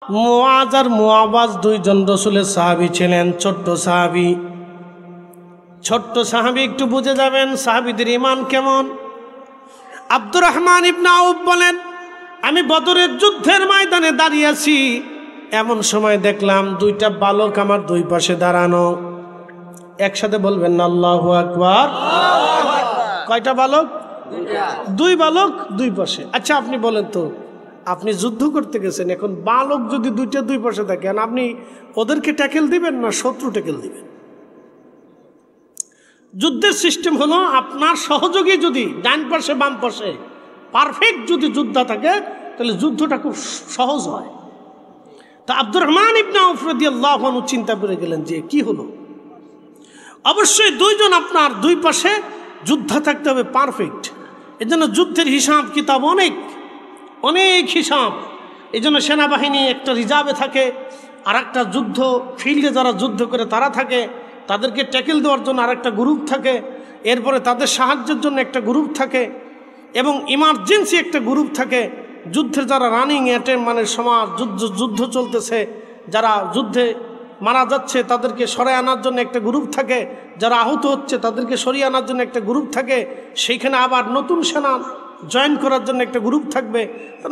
মুআজ আর মুআওয়াজ দুইজন রাসূলের সাহাবী ছিলেন, ছোট্ট সাহাবী। ছোট্ট সাহাবী, একটু বুঝে যাবেন সাহাবীদের ঈমান কেমন। আব্দুর রহমান ইবনে আউফ বলেন, আমি বদরের যুদ্ধের ময়দানে দাঁড়িয়ে আছি, এমন সময় দেখলাম দুইটা বালক আমার দুই পাশে দাঁড়ানো। একসাথে বলবেন না আল্লাহু আকবার। কয়টা বালক? দুই বালক দুই পাশে। আচ্ছা আপনি বলেন তো, আপনি যুদ্ধ করতে গেছেন, এখন বালক যদি দুইটা দুই পাশে থাকেন, আপনি ওদেরকে ট্যাকেল দিবেন না শত্রু ট্যাকেল দিবেন? যুদ্ধের সিস্টেম হলো, আপনার সহযোগী যদি ডান পাশে বাম পাশে পারফেক্ট যদি যোদ্ধা থাকে, তাহলে যুদ্ধটা খুব সহজ হয়। তা আব্দুর রহমান ইবনে আউফ রাদিয়াল্লাহু আনহু চিন্তা করে গেলেন যে কি হলো, অবশ্যই দুইজন আপনার দুই পাশে যোদ্ধা থাকতে হবে পারফেক্ট। এই জন্য যুদ্ধের হিসাব কিতাব অনেক অনেক হিসাব। এই জন্য সেনাবাহিনী একটা রিজার্ভে থাকে, আর একটা যুদ্ধ ফিল্ডে যারা যুদ্ধ করে তারা থাকে, তাদেরকে ট্যাকেল দেওয়ার জন্য আর একটা গ্রুপ থাকে, এরপরে তাদের সাহায্যের জন্য একটা গ্রুপ থাকে, এবং ইমার্জেন্সি একটা গ্রুপ থাকে। যুদ্ধের যারা রানিং অ্যাটেম্প মানে সমাজ যুদ্ধ চলতেছে, যারা যুদ্ধে মারা যাচ্ছে তাদেরকে সরিয়ে আনার জন্য একটা গ্রুপ থাকে, যারা আহত হচ্ছে তাদেরকে সরিয়ে আনার জন্য একটা গ্রুপ থাকে, সেইখানে আবার নতুন সেনা জয়েন করার জন্য একটা গ্রুপ থাকবে,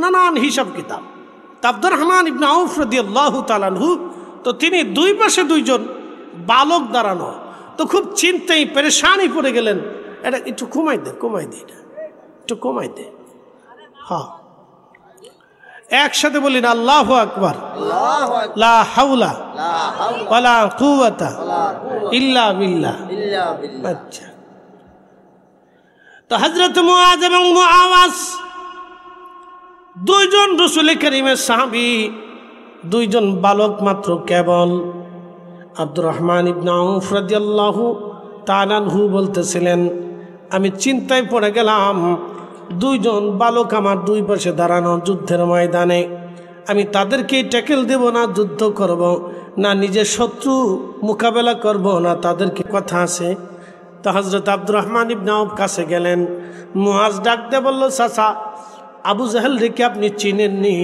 নানান হিসাব কিতাব। আব্দুর রহমান ইবনে আউফ রাদিয়াল্লাহু তাআলা আনহু, তো তিনি দুই পাশে দুইজন বালক দাঁড়ানো, তো খুব চিন্তায় পেরেশানি পড়ে গেলেন। এটা একটু কমাই দে এটা একটু কমাই দে। হ্যাঁ, একসাথে বলি না আল্লাহু আকবার। লা হাওলা ওয়ালা কুওয়াতা ইল্লা বিল্লাহ। আচ্ছা, তো হযরত মুআজ এবং মুআওয়াজ দুইজন রাসূল কারীমের সাহাবী, দুইজন বালক মাত্র কেবল। আব্দুর রহমান ইবনে আউফ রাদিয়াল্লাহু তাআলা আনহু বলতেছিলেন, আমি চিন্তায় পড়ে গেলাম, দুইজন বালক আমার দুই পাশে দাঁড়ানো যুদ্ধের ময়দানে, আমি তাদেরকে ট্যাকেল দেব না যুদ্ধ করব না, নিজের শত্রু মোকাবেলা করব না, তাদেরকে কথা আছে। তো হযরত আব্দুর রহমান ইবনে আউফ কাছে গেলেন, মুআজ ডাক দিয়ে বলল, চাচা আবু জাহেল রেখে আপনি চিনেননি?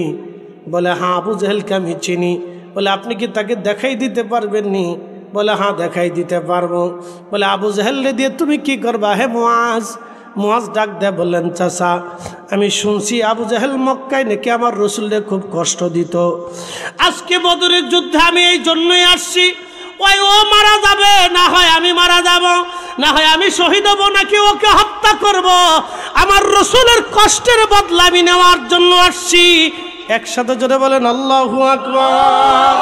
বলে হ্যাঁ, আবু জাহেলকে আমি চিনি। বলে আপনি কি তাকে দেখাই দিতে পারবেন নি? বলে হ্যাঁ, দেখাই দিতে পারবো। বলে আবু জাহেল দিয়ে তুমি কি করবা হে মুআজ? মুআজ ডাক দেয়া বললেন, চাচা আমি শুনছি আবু জাহেল মক্কায় নাকি আমার রসুলকে খুব কষ্ট দিত। আজকে বদরের যুদ্ধে আমি এই জন্যই আসছি, ওই ও মারা যাবে, না হয় আমি মারা যাব, না হয় আমি শহীদ হব, নাকি ওকে হত্যা করব, আমার রসুলের কষ্টের বদলা আমি নেওয়ার জন্য আসছি। একসাথে জোরে বলেন আল্লাহু আকবার।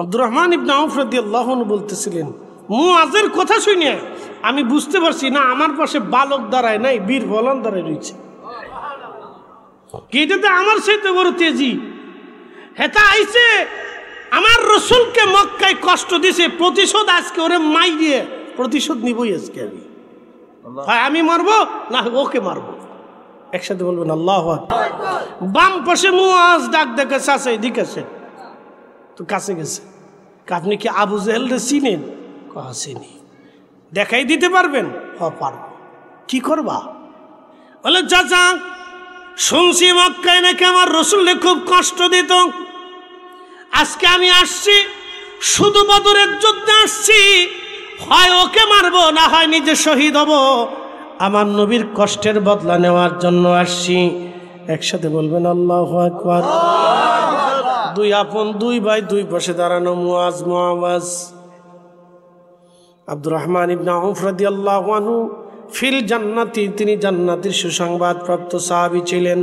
আব্দুর রহমান ইবনে আউফ রাদিয়াল্লাহু আনহু বলতেছিলেন, মুআজের কথা শুনে আমি বুঝতে পারছি না আমার পাশে বালক দাঁড়ায় নাই, বীর বলন দাঁড়ায় রয়েছে। কি এটাতে আমার সাথে বড় তেজি হেতা আইছে, আমার রসুলকে মক্কায় কষ্ট দিছে, প্রতিশোধ আজকে ওরে মাই দিয়ে প্রতিশোধ নিবই আজকে আমি। হয় আমি মারবো না ওকে মারবো। একসাথে বলবেন আল্লাহু আকবার। বাম পাশে মুআজ ডাক দেখে, চাচা এদিকে আছে, তো কাছে গেছে, আপনি কি আবু জাহেল রে চিনেন? চিনি। দেখাই দিতে পারবেন? পারবো। কি করবা? বলে চাচা শুনছি মক্কায় নাকি আমার রসুলকে খুব কষ্ট দিত, আজকে আমি আসছি শুধু বদরের যুদ্ধে আসছি, হয় ওকে মারবো না হয় নিজে শহীদ হব, আমার নবীর কষ্টের বদলা নেওয়ার জন্য আসছি। একসাথে বলবেন আল্লাহু আকবার। দুই আপন দুই ভাই দুই পাশে দাঁড়ানো মুআজ মুআওয়াজ। আব্দুর রহমান ইবনে আউফ রাদিয়াল্লাহু আনহু ফিল জান্নাতি, তিনি জান্নাতের সুসংবাদ প্রাপ্ত সাহাবী ছিলেন।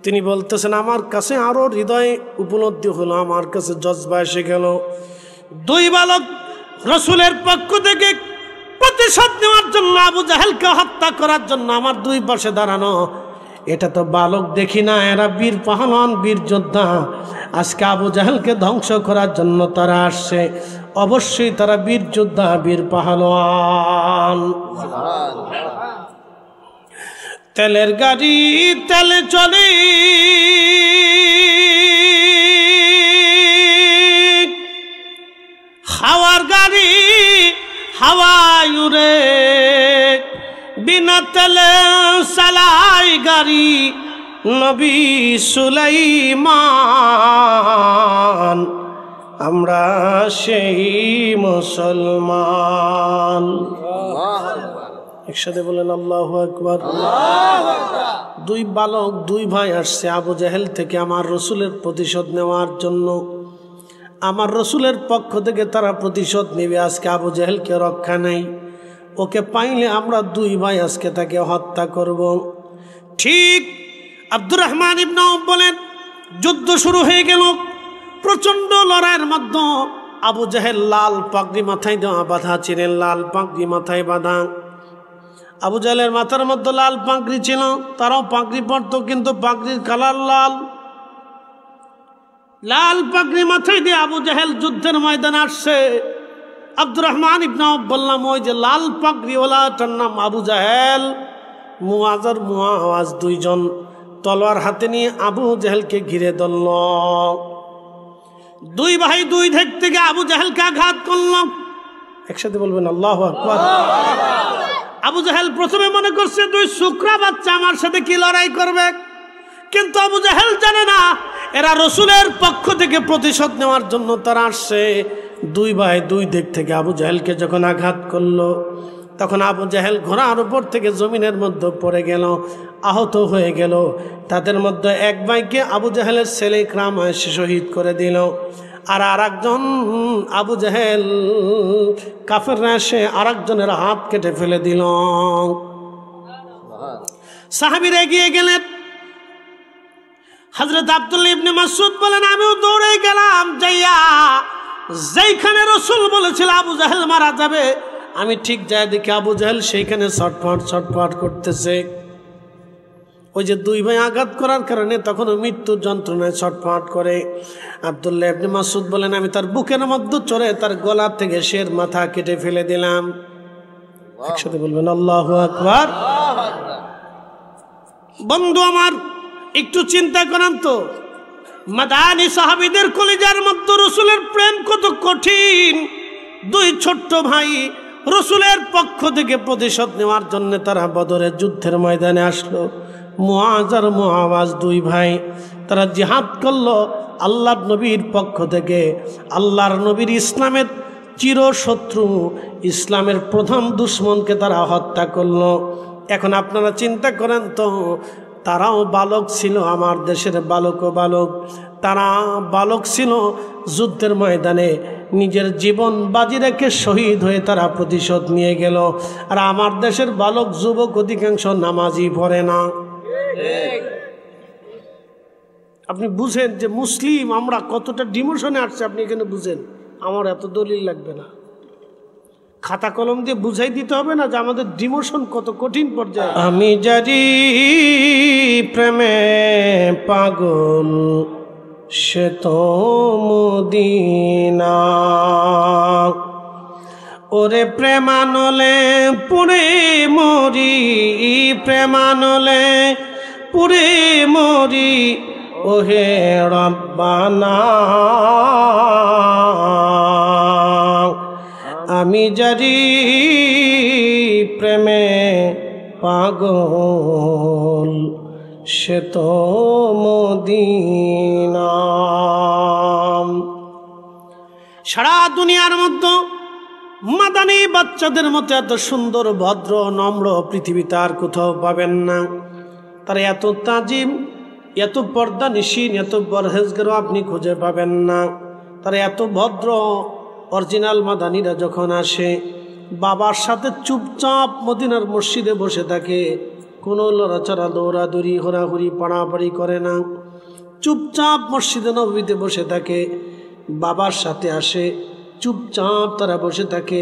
তিনি বলতেছেন, আমার কাছে আরো হৃদয়ে উপলব্ধি হলো, আমার কাছে জজবা এসে গেল, দুই বালক রসুলের পক্ষ থেকে প্রতিশোধ নেওয়ার জন্য, আবু জাহেলকে হত্যা করার জন্য আমার দুই পাশে দাঁড়ানো, এটা তো বালক দেখি না, এরা বীর পাহলওয়ান বীর যোদ্ধা। আজকে আবু জাহেলকে ধ্বংস করার জন্য তারা আসছে, অবশ্যই তারা বীর যোদ্ধা বীর পাহলওয়ান। তেলের গাড়ি তেলে চলে, হাওয়ার গাড়ি হাওয়ায় উড়ে, বিনা তেলে চালাই গাড়ি নবী সুলাইমান, আমরা সেই মুসলমান। একসাথে বলেন আল্লাহু আকবার। দুই বালক, দুই ভাই আসছে আবু জেহেল থেকে আমার রসুলের প্রতিশোধ নেওয়ার জন্য। আমার রসুলের পক্ষ থেকে তারা প্রতিশোধ নেবে। আজকে আবু জেহেলকে রক্ষা নেই, ওকে পাইলে আমরা দুই ভাই আজকে তাকে হত্যা করব। ঠিক আব্দুর রহমান ইবনে আউফ বলেন, যুদ্ধ শুরু হয়ে গেল। প্রচন্ড লড়াইয়ের মধ্যে আবু জেহেল লাল পাগড়ি মাথায় দেওয়া বাঁধা ছিলেন, লাল পাগড়ি মাথায় বাঁধা। আবু জেহেলের মাথার মধ্যে লাল পাগড়ি ছিল, তারাও পাগড়ি পরত, কিন্তু পাগড়ির কালার লাল। লাল পাগড়ি মাথায় দিয়ে আবু জেহেল যুদ্ধের ময়দানে আসছে। আব্দুর রহমান ইবনে আউফ বললাম, ওই যে লাল পাগড়িওয়ালাটার নাম আবু জেহেল। মুআজ আর মুআওয়াজ দুইজন তলোয়ার হাতে নিয়ে আবু জেহেলকে ঘিরে ধরল। দুই ভাই দুই দিক থেকে আবু জেহেলকে আঘাত করল। একসাথে বলবেন আল্লাহু আকবার। আবু জেহেল প্রথমে মনে করছে দুই শুকরা বাচ্চা আমার সাথে কি লড়াই করবে, কিন্তু আবু জেহেল জানে না এরা রসুলের পক্ষ থেকে প্রতিশোধ নেওয়ার জন্য তারা আসছে। দুই ভাই দুই দিক থেকে আবু জেহেলকে যখন আঘাত করলো, তখন আবু জেহেল ঘোড়ার উপর থেকে জমিনের মধ্যে পড়ে গেল, আহত হয়ে গেল। তাদের মধ্যে এক ভাইকে আবু জেহেলের ছেলে ইকরামা এসে শহীদ করে দিল, আর আরেকজন আবু জেহেল কাফেররা এসে আরেকজনের হাত কেটে ফেলে দিল। সাহাবীরা এগিয়ে গেলেন। হযরত আব্দুল্লাহ ইবনে মাসউদ বলেন, আমিও দৌড়ে গেলাম, যাইয়া যেইখানে রাসূল বলেছিল আবু জেহেল মারা যাবে, আমি ঠিক যাই দেখি আবু জেহেল সেইখানে ছটফট ছটফট করতেছে। ওই যে দুই ভাই আঘাত করার কারণে তখনও মৃত্যুর যন্ত্রণায় ছটফট করে। আব্দুল্লাহ ইবনে মাসউদ বলেন, আমি তার বুকের মধ্যে চড়ে তার গলা থেকে শের মাথা কেটে ফেলে দিলাম। একসাথে বলবেন আল্লাহু আকবার। বন্ধু আমার, একটু চিন্তা করেন তো, মাদানী সাহাবীদের কলিজার মধ্যে রসুলের প্রেম কত কঠিন। দুই ছোট্ট ভাই রসুলের পক্ষ থেকে প্রতিশোধ নেওয়ার জন্য তারা বদরের যুদ্ধের ময়দানে আসলো। মুআজ আর মুআওয়াজ দুই ভাই, তারা জিহাদ করলো আল্লাহর নবীর পক্ষ থেকে। আল্লাহর নবীর ইসলামের চিরশত্রু, ইসলামের প্রধান দুশ্মনকে তারা হত্যা করলো। এখন আপনারা চিন্তা করেন তো, তারাও বালক ছিল, আমার দেশের বালকও বালক। তারা বালক ছিল, যুদ্ধের ময়দানে নিজের জীবন বাজি রেখে শহীদ হয়ে তারা প্রতিশোধ নিয়ে গেল। আর আমার দেশের বালক যুবক অধিকাংশ নামাজই পড়ে না। আপনি বুঝেন যে মুসলিম আমরা কতটা ডিমোশনে আসছে, আপনি এখানে বুঝেন। আমার এত দলিল লাগবে না, খাতা কলম দিয়ে বুঝাই দিতে হবে না যে আমাদের ডিমোশন কত কঠিন পর্যায়ে। আমি জানি প্রেমে পাগল, সে তো মদিনা। ওরে প্রেমানলে পুরে মরি, প্রেমানলে পুরে মরি, ওহে রব্বানা। আমি জানি প্রেমে পাগল, সে তো মদিনা। সারা দুনিয়ার মধ্যে মাদানী বাচ্চাদের মতো এত সুন্দর ভদ্র নম্র পৃথিবীতে আর কোথাও পাবেন না। তারা এত তাজিম, এত পর্দা নিশীন, এত পরহেজগারও আপনি খুঁজে পাবেন না। তারা এত ভদ্র। অরিজিনাল মাদানীরা যখন আসে বাবার সাথে চুপচাপ মদিনার মসজিদে বসে থাকে, কোনো লড়াচড়া দৌড়াদৌড়ি হোরাহুরি পাড়াপাড়ি করে না। চুপচাপ মসজিদে নববীতে বসে থাকে, বাবার সাথে আসে, চুপচাপ তারা বসে থাকে।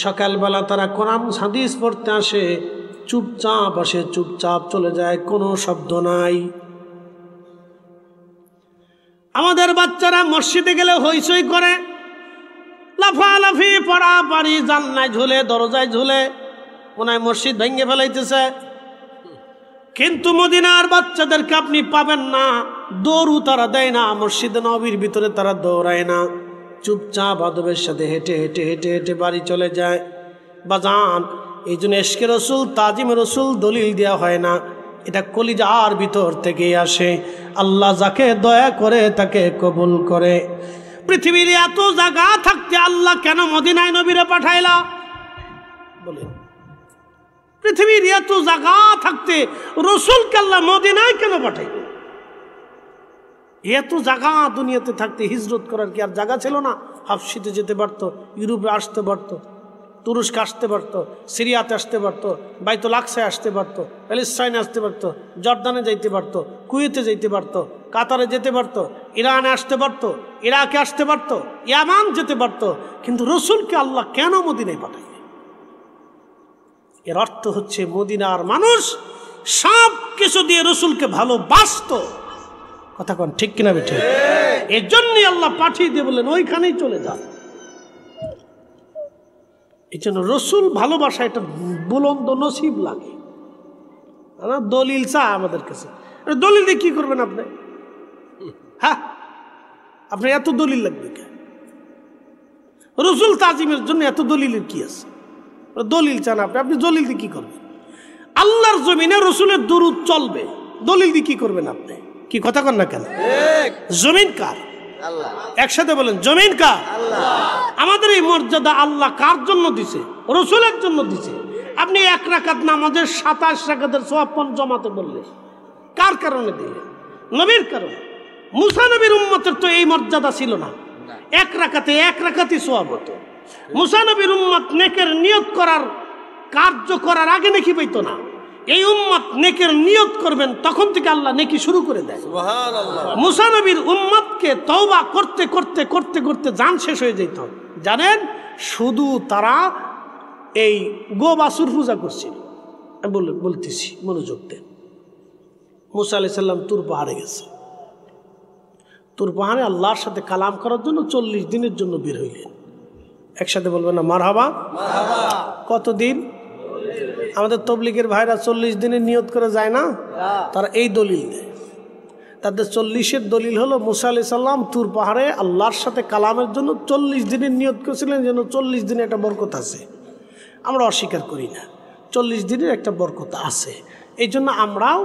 সকালবেলা তারা কোরআন হাদিস পড়তে আসে, চুপচাপ আসে, চুপচাপ চলে যায়, কোনো শব্দ নাই। আমাদের বাচ্চারা মসজিদে গেলে হইচই করে, লাফালাফি পাড়াপাড়ি, জানলায় ঝুলে, দরজায় ঝুলে, মনে হয় মসজিদ ভেঙে ফেলাইতেছে। কিন্তু মদিনার বাচ্চাদেরকে আপনি পাবেন না, দৌড়ও তারা দেয় না, মসজিদে নববীর ভিতরে তারা দৌড়ায় না, চুপচাপ আদবের সাথে হেঁটে হেঁটে হেঁটে হেঁটে বাড়ি চলে যায়। বাজান, এই জন্য ইশকে রসুল, তাজিম রসুল দলিল দেওয়া হয় না। এটা কলিজার ভিতর থেকে আসে। আল্লাহ যাকে দয়া করে তাকে কবুল করে। পৃথিবীর এত জায়গা থাকতে আল্লাহ কেন মদিনায় নবীরে পাঠাইলা বলেন? পৃথিবীর এত জায়গা থাকতে রাসূলকে আল্লাহ মদিনায় কেন পাঠাইবে? এত জায়গা দুনিয়াতে থাকতে হিজরত করার কি আর জায়গা ছিল না? হাফসিতে যেতে পারতো, ইউরোপে আসতে পারতো, তুরস্কে আসতে পারতো, সিরিয়াতে আসতে পারতো, বাইতুল আকসায় আসতে পারতো, প্যালেস্টাইনে আসতে পারতো, জর্দানে যাইতে পারতো, কুয়েতে যেতে পারতো, কাতারে যেতে পারতো, ইরানে আসতে পারতো, ইরাকে আসতে পারতো, ইয়ামান যেতে পারতো। কিন্তু রাসূলকে আল্লাহ কেন মদিনায় পাঠাইবে? এর অর্থ হচ্ছে মদিনার মানুষ সব কিছু দিয়ে রাসূলকে ভালোবাসতো। কথা কোন ঠিক কিনা বেঠে? এর জন্যই আল্লাহ পাঠিয়ে দিয়ে বললেন ওইখানেই চলে যান। এই জন্য রাসূল ভালোবাসা এটা বুলন্দ নসিব লাগে না, দলিল চা আমাদের কাছে। দলিল দিয়ে কি করবেন আপনি? হ্যাঁ, আপনার এত দলিল লাগবে কেন? রাসূল তাজিমের জন্য এত দলিলের কি আছে? দলিল চান আপনি, আপনি দলিল দিয়ে কি করবেন? আল্লাহর জমিনে রাসূলের দুরূদ চলবে, দলিল দিয়ে কি করবেন আপনি? কি কথা কন না কেন? জমিন কার? আল্লাহ। একসাথে বলেন, জমিন কার? আল্লাহ। আমাদের এই মর্যাদা আল্লাহ কার জন্য দিছে? রাসূলের জন্য দিছে। আপনি 1 রাকাত নামাজের 27 রাকাতের সওয়াব জমাতে বললেন, কার কারণে দিলেন? নবীর কারণে। মুসা নবীর উম্মতের তো এই মর্যাদা ছিল না, 1 রাকাতই সওয়াব হতো। মুসা নবীর উম্মত নেকের নিয়ত করার কার্য করার আগে নেকি পাইতো না। এই উম্মত নেকের নিয়ত করবেন তখন থেকে আল্লাহ নেকি শুরু করে দেয়। সুবহানাল্লাহ। মুসা নবীর উম্মতকে তওবা করতে করতে করতে করতে জান শেষ হয়ে যেত। জানেন, শুধু তারা এই গোবাছুর পূজা করছিল। বলতেছি, মনোযোগ দেন। মুসা আলাইহিস সালাম তুর পাহাড়ে গেছে। তুর পাহাড়ে আল্লাহর সাথে কালাম করার জন্য 40 দিনের জন্য বের হইলেন। একসাথে বলবেন না মারহাবা? মারহাবা। কতদিন? আমাদের তবলিগের ভাইরা 40 দিনের নিয়ত করে যায় না, তারা এই দলিল দেয়। তাদের 40-এর দলিল হলো মুসা আলাইহিস সালাম তুর পাহাড়ে আল্লাহর সাথে কালামের জন্য 40 দিনের নিয়ত করেছিলেন, যেন 40 দিনে একটা বরকত আছে। আমরা অস্বীকার করি না, 40 দিনের একটা বরকত আছে। এই জন্য আমরাও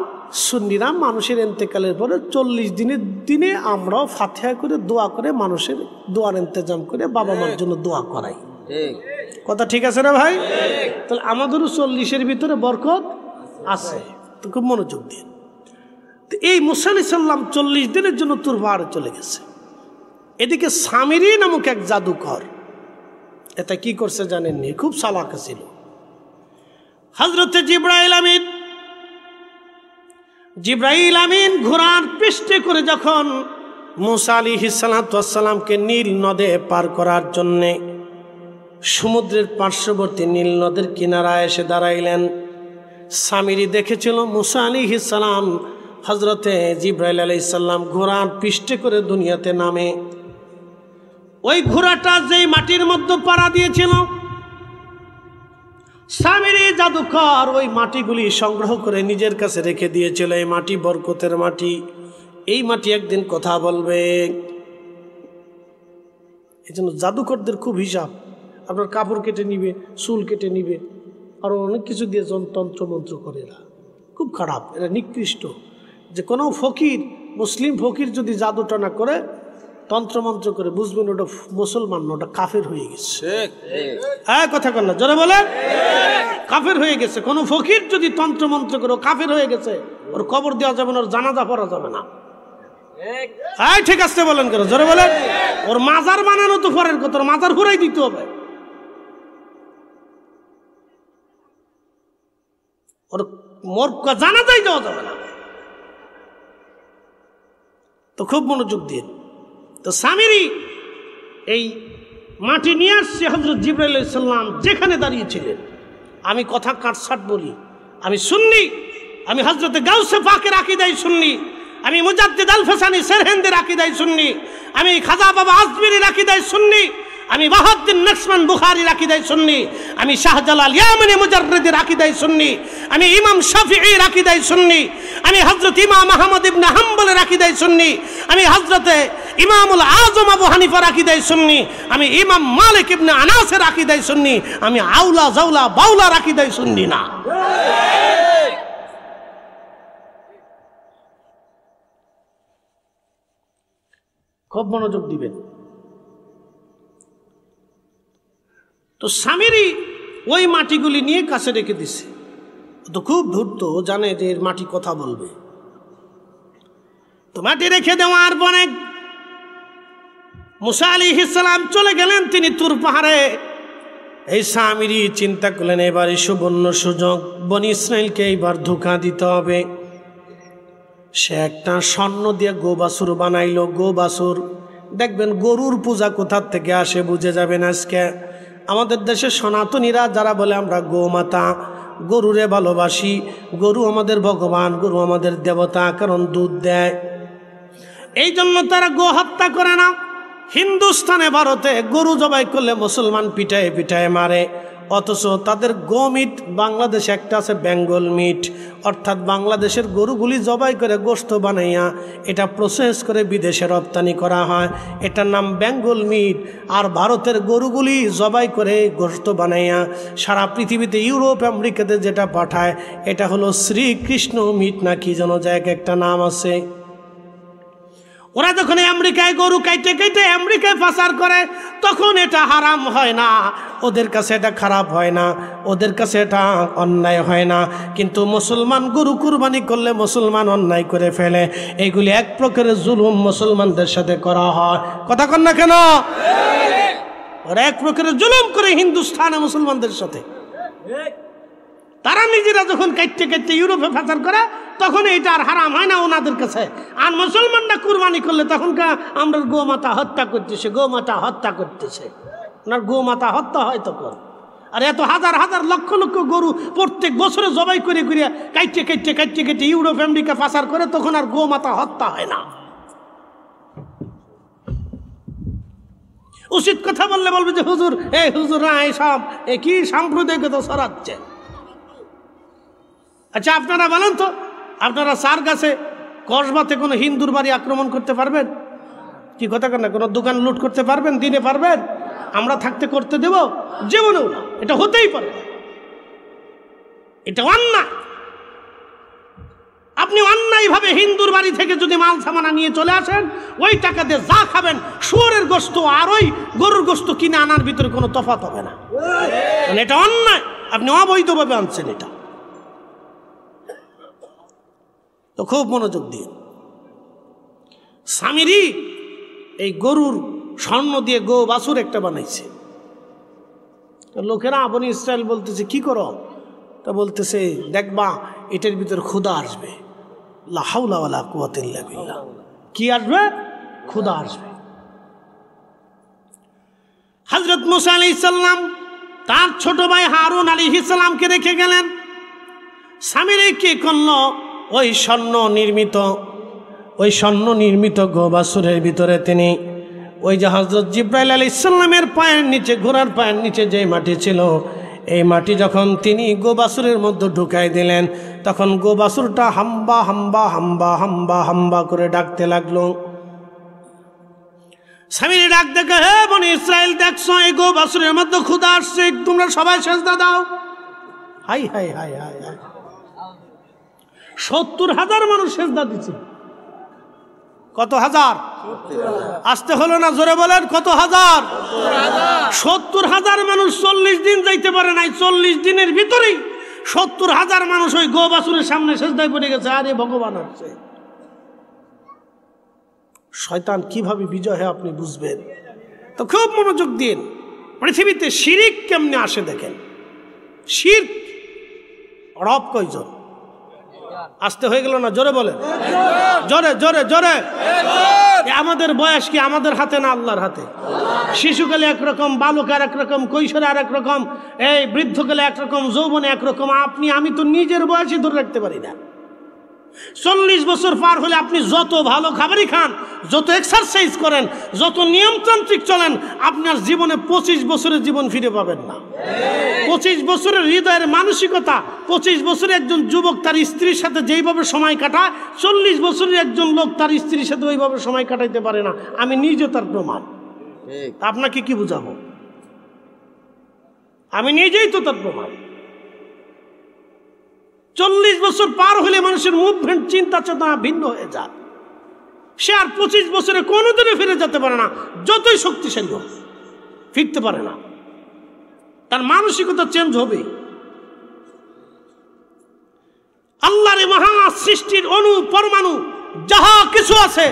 সুন্নিরা মানুষের ইন্তেকালের পরে 40 দিনের দিনে আমরাও ফাতিহা করে দোয়া করে মানুষের দোয়ার ইন্তজাম করে বাবা মার জন্য দোয়া করাই। কথা ঠিক আছে না ভাই? তাহলে আমাদেরও 40-এর ভিতরে বরকত আছে। তো খুব মনোযোগ দিন। এই মুসা আলাইহিস সালাম 40 দিনের জন্য তুর পাহাড়ে চলে গেছে। এদিকে সামিরি নামক এক জাদুকর, এটা কি করছে জানেননি? খুব চালাক ছিল। হযরতে জিবরাইল আমিন ঘোড়ার পৃষ্ঠে করে যখন মুসা আলাইহিস সালামকে নীল নদে পার করার জন্যে সমুদ্রের পার্শ্ববর্তী নীল নদের কিনারায় এসে দাঁড়াইলেন, সামিরি দেখেছিল মুসা আলাইহিস সালাম হযরতে জিবরাইল আলাইহিস সালাম ঘোড়ার পৃষ্ঠে করে দুনিয়াতে নামে। ওই ঘোড়াটা যেই মাটির মধ্যে পাড়া দিয়েছিল, সামিরি জাদুকর ওই মাটিগুলি সংগ্রহ করে নিজের কাছে রেখে দিয়েছিল। এই মাটি বরকতের মাটি, এই মাটি একদিন কথা বলবে। এই জন্য জাদুকরদের খুব হিসাব। আপনার কাপড় কেটে নিবে, চুল কেটে নিবে, আরো অনেক কিছু দিয়ে তন্ত্র মন্ত্র করে। এরা খুব খারাপ, এরা নিকৃষ্ট। যে কোনো ফকির, মুসলিম ফকির যদি জাদুটা না করে, তন্ত্রমন্ত্র করে, বুঝবেন ওটা মুসলমান না, ওটা কাফের হয়ে গেছে। হ্যাঁ, কথা কন না, জোরে বলেন। কাফের হয়ে গেছে। কোনো ফকির যদি তন্ত্রমন্ত্র করে, ও কাফের হয়ে গেছে। ওর কবর দেওয়া যাবে না, ওর জানাজা পড়া যাবে না। হ্যাঁ, ঠিক আছে বলেন, কেন জোরে বলেন। ওর মাজার বানানো তো পরের কথা, ওর মাজার ঘুরাই দিতে হবে। ওর মোর জানাজাই দেওয়া যাবে না। তো খুব মনোযোগ দিয়ে। তো সামিরি এই মাটি নিয়ে আসছে হযরত জিবরাইল আলাইহিস সালাম যেখানে দাঁড়িয়েছিলেন। আমি কথা কাটছাট বলি, আমি সুন্নি, আমি হযরতে গাউসে পাকের আকীদায় সুন্নি, আমি মুজাদ্দিদ আল ফাসানি সেরহিন্দের আকীদায় সুন্নি, আমি খাজা বাবা আজমিরির আকীদায় সুন্নি, আমি ওয়াহাবউদ্দিন নকশবন্দ বুখারীর আকীদায় সুন্নি, আমি শাহজালাল ইয়ামানি মুজাররিদের আকীদায় সুন্নি, আমি ইমাম শাফিঈর আকীদায় সুন্নি, আমি হযরত ইমাম আহমদ ইবনে হাম্বলের আকীদায় সুন্নি, আমি হযরতে ইমামুল আযম আবু হানিফার আকীদায় সুন্নি, আমি ইমাম মালিক ইবনে আনাসের আকীদায় সুন্নি, আমি আউলা জাওলা বাউলার আকীদায় সুন্নি না। খুব মনোযোগ দিবেন। তো স্বামীরই ওই মাটিগুলি নিয়ে কাছে রেখে দিছে। তো খুব ধূর্ত, জানে যে এর মাটি কথা বলবে। তো মাটি রেখে দেওয়ার পরে মুসা আলাইহিস সালাম চলে গেলেন তিনি তুর পাহাড়ে। এই স্বামীরই চিন্তা করলেন এবারে সুবর্ণ সুযোগ, বনি ইসরাইলকে এইবার ধোঁকা দিতে হবে। সে একটা স্বর্ণ দিয়ে গোবাছুর বানাইলো। গোবাছুর দেখবেন গরুর পূজা কোথার থেকে আসে বুঝে যাবেন। আজকে আমাদের দেশে সনাতনীরা যারা বলে আমরা গোমাতা, গরুরে ভালোবাসি, গরু আমাদের ভগবান, গরু আমাদের দেবতা, কারণ দুধ দেয়, এই জন্য তারা গো হত্যা করে না। হিন্দুস্তানে ভারতে গরু জবাই করলে মুসলমান পিটায় পিটায় মারে, অথচ তাদের গোমিট বাংলাদেশে একটা আছে বেঙ্গল মিট, অর্থাৎ বাংলাদেশের গরুগুলি জবাই করে গোশত বানাইয়া এটা প্রসেস করে বিদেশে রপ্তানি করা হয়, এটার নাম বেঙ্গল মিট। আর ভারতের গরুগুলি জবাই করে গোশত বানাইয়া সারা পৃথিবীতে ইউরোপ আমেরিকাতে যেটা পাঠায় এটা হলো শ্রীকৃষ্ণ মিট না কি যেন জায়গায় একটা নাম আছে। ওরা যখন আমেরিকায় গরু কাইটে কাইটে আমেরিকায় পাচার করে তখন এটা হারাম হয় না, ওদের কাছে এটা খারাপ হয় না, ওদের কাছে এটা অন্যায় হয় না। কিন্তু মুসলমান গরু কুরবানি করলে মুসলমান অন্যায় করে ফেলে। এইগুলি এক প্রকারের জুলুম মুসলমানদের সাথে করা হয়। কথা কন না কেন? ওরা এক প্রকারের জুলুম করে হিন্দুস্তানে মুসলমানদের সাথে। তারা নিজেরা যখন কাটতে কাটতে ইউরোপে পাচার করে তখন এটা আর হারাম হয় না ওনাদের কাছে। আর মুসলমানরা কুরবানি করলে তখন আমরা গোমাতা হত্যা করতেছে, গোমাতা হত্যা করতেছে, ওনার গোমাতা হত্যা হয় তখন। আর এত হাজার হাজার লক্ষ লক্ষ গরু প্রত্যেক বছরে জবাই করে করে কাটতে কাটতে কাটতে কাটতে ইউরোপ আমেরিকা পাচার করে তখন আর গোমাতা হত্যা হয় না। উচিত কথা বললে বলবে যে হুজুর হুজুর না এইসব কি সাম্প্রদায়িকতা ছড়াচ্ছে। আচ্ছা আপনারা বলেন তো, আপনারা সার গাছে কসবাতে কোনো হিন্দুর বাড়ি আক্রমণ করতে পারবেন? কি কথা কেন? কোনো দোকান লুট করতে পারবেন? দিনে পারবেন? আমরা থাকতে করতে দেব? জীবনেও না। এটা হতেই পারে, এটা অন্যায়। আপনি অন্যায়ভাবে হিন্দুর বাড়ি থেকে যদি মাল সামানা নিয়ে চলে আসেন, ওই টাকা দিয়ে যা খাবেন শুয়োরের গোশত আর ওই গরুর গোশত কিনে আনার ভিতরে কোনো তফাৎ হবে না। এটা অন্যায়, আপনি অবৈধভাবে আনছেন এটা। তো খুব মনোযোগ দিয়ে স্বামীরই এই গরুর স্বর্ণ দিয়ে গো বাছুর একটা বানাইছে। লোকেরা বনি ইসরায়েল বলতেছে কি করো? তা বলতেছে দেখবা এটার ভিতর ক্ষুধা আসবে। লা হাওলা ওয়ালা কুওয়াতা ইল্লা বিল্লাহ। কি আসবে? ক্ষুধা আসবে। হযরত মুসা আলাইহিস সালাম তার ছোট ভাই হারুন আলাইহিস সালামকে রেখে গেলেন। স্বামীরই কি করলো? ওই স্বর্ণ নির্মিত গোবাছুরের ভিতরে তিনি ওই যে হযরত জিবরাইল আলাইহিস সালামের পায়ের নিচে, ঘোড়ার পায়ের নিচে যে মাটি ছিল, এই মাটি যখন তিনি গোবাছুরের মধ্যে ঢুকাই দিলেন তখন গোবাছুরটা হাম্বা হাম্বা হাম্বা হাম্বা হাম্বা করে ডাকতে লাগলো। স্বামীর ডাক দেখে, হে বনি ইসরাইল দেখছো এই গোবাছুরের মধ্যে ক্ষুধা আসছে, তোমরা সবাই সেজদা দাও। High high high high high, 70,000 মানুষ সেজদা দিচ্ছে। কত হাজার? আসতে হলো না, জোরে বলেন কত হাজার? 70,000 মানুষ 40 দিন যাইতে পারে নাই। 40 দিনের ভিতরেই 70,000 মানুষ ওই গোবাছুরের সামনে সেজদায় পড়ে গেছে। আরে ভগবান আসছে। শয়তান কিভাবে বিজয় হয় আপনি বুঝবেন। তো খুব মনোযোগ দিন। পৃথিবীতে শিরিক কেমনে আসে দেখেন। শিরক রব কয়জন? আসতে হয়ে গেল না, জোরে বলেন, জোরে জোরে জোরে। আমাদের বয়স কি আমাদের হাতে না আল্লাহর হাতে? শিশুকালে একরকম, বালকার একরকম, কৈশোরে আর একরকম, এই বৃদ্ধকালে একরকম, যৌবনে একরকম। আমি তো নিজের বয়সই ধরে রাখতে পারি না। 40 বছর পার হলে আপনি যত ভালো খাবারই খান, যত এক্সারসাইজ করেন, যত নিয়মতান্ত্রিক চলেন, আপনার জীবনে 25 বছরের জীবন ফিরে পাবেন না। 25 বছরের হৃদয়ের মানসিকতা, 25 বছরের একজন যুবক তার স্ত্রীর সাথে যেইভাবে সময় কাটায়, 40 বছরের একজন লোক তার স্ত্রীর সাথে ওইভাবে সময় কাটাইতে পারে না। আমি নিজে তার প্রমাণ। আপনাকে কি বুঝাবো? আমি নিজেই তো তার প্রমাণ। 40 বছর পার হলে মানুষের মুভমেন্ট, চিন্তা চেতনা ভিন্ন হয়ে যায়। সে আর 25 বছরে কোনোদিনে ফিরে যেতে পারে না, যতই শক্তিশালী হোক ফিরতে পারে না। তার মানসিকতা চেঞ্জ হবে। আল্লাহর মহা সৃষ্টির অণু পরমাণু যাহা কিছু আছে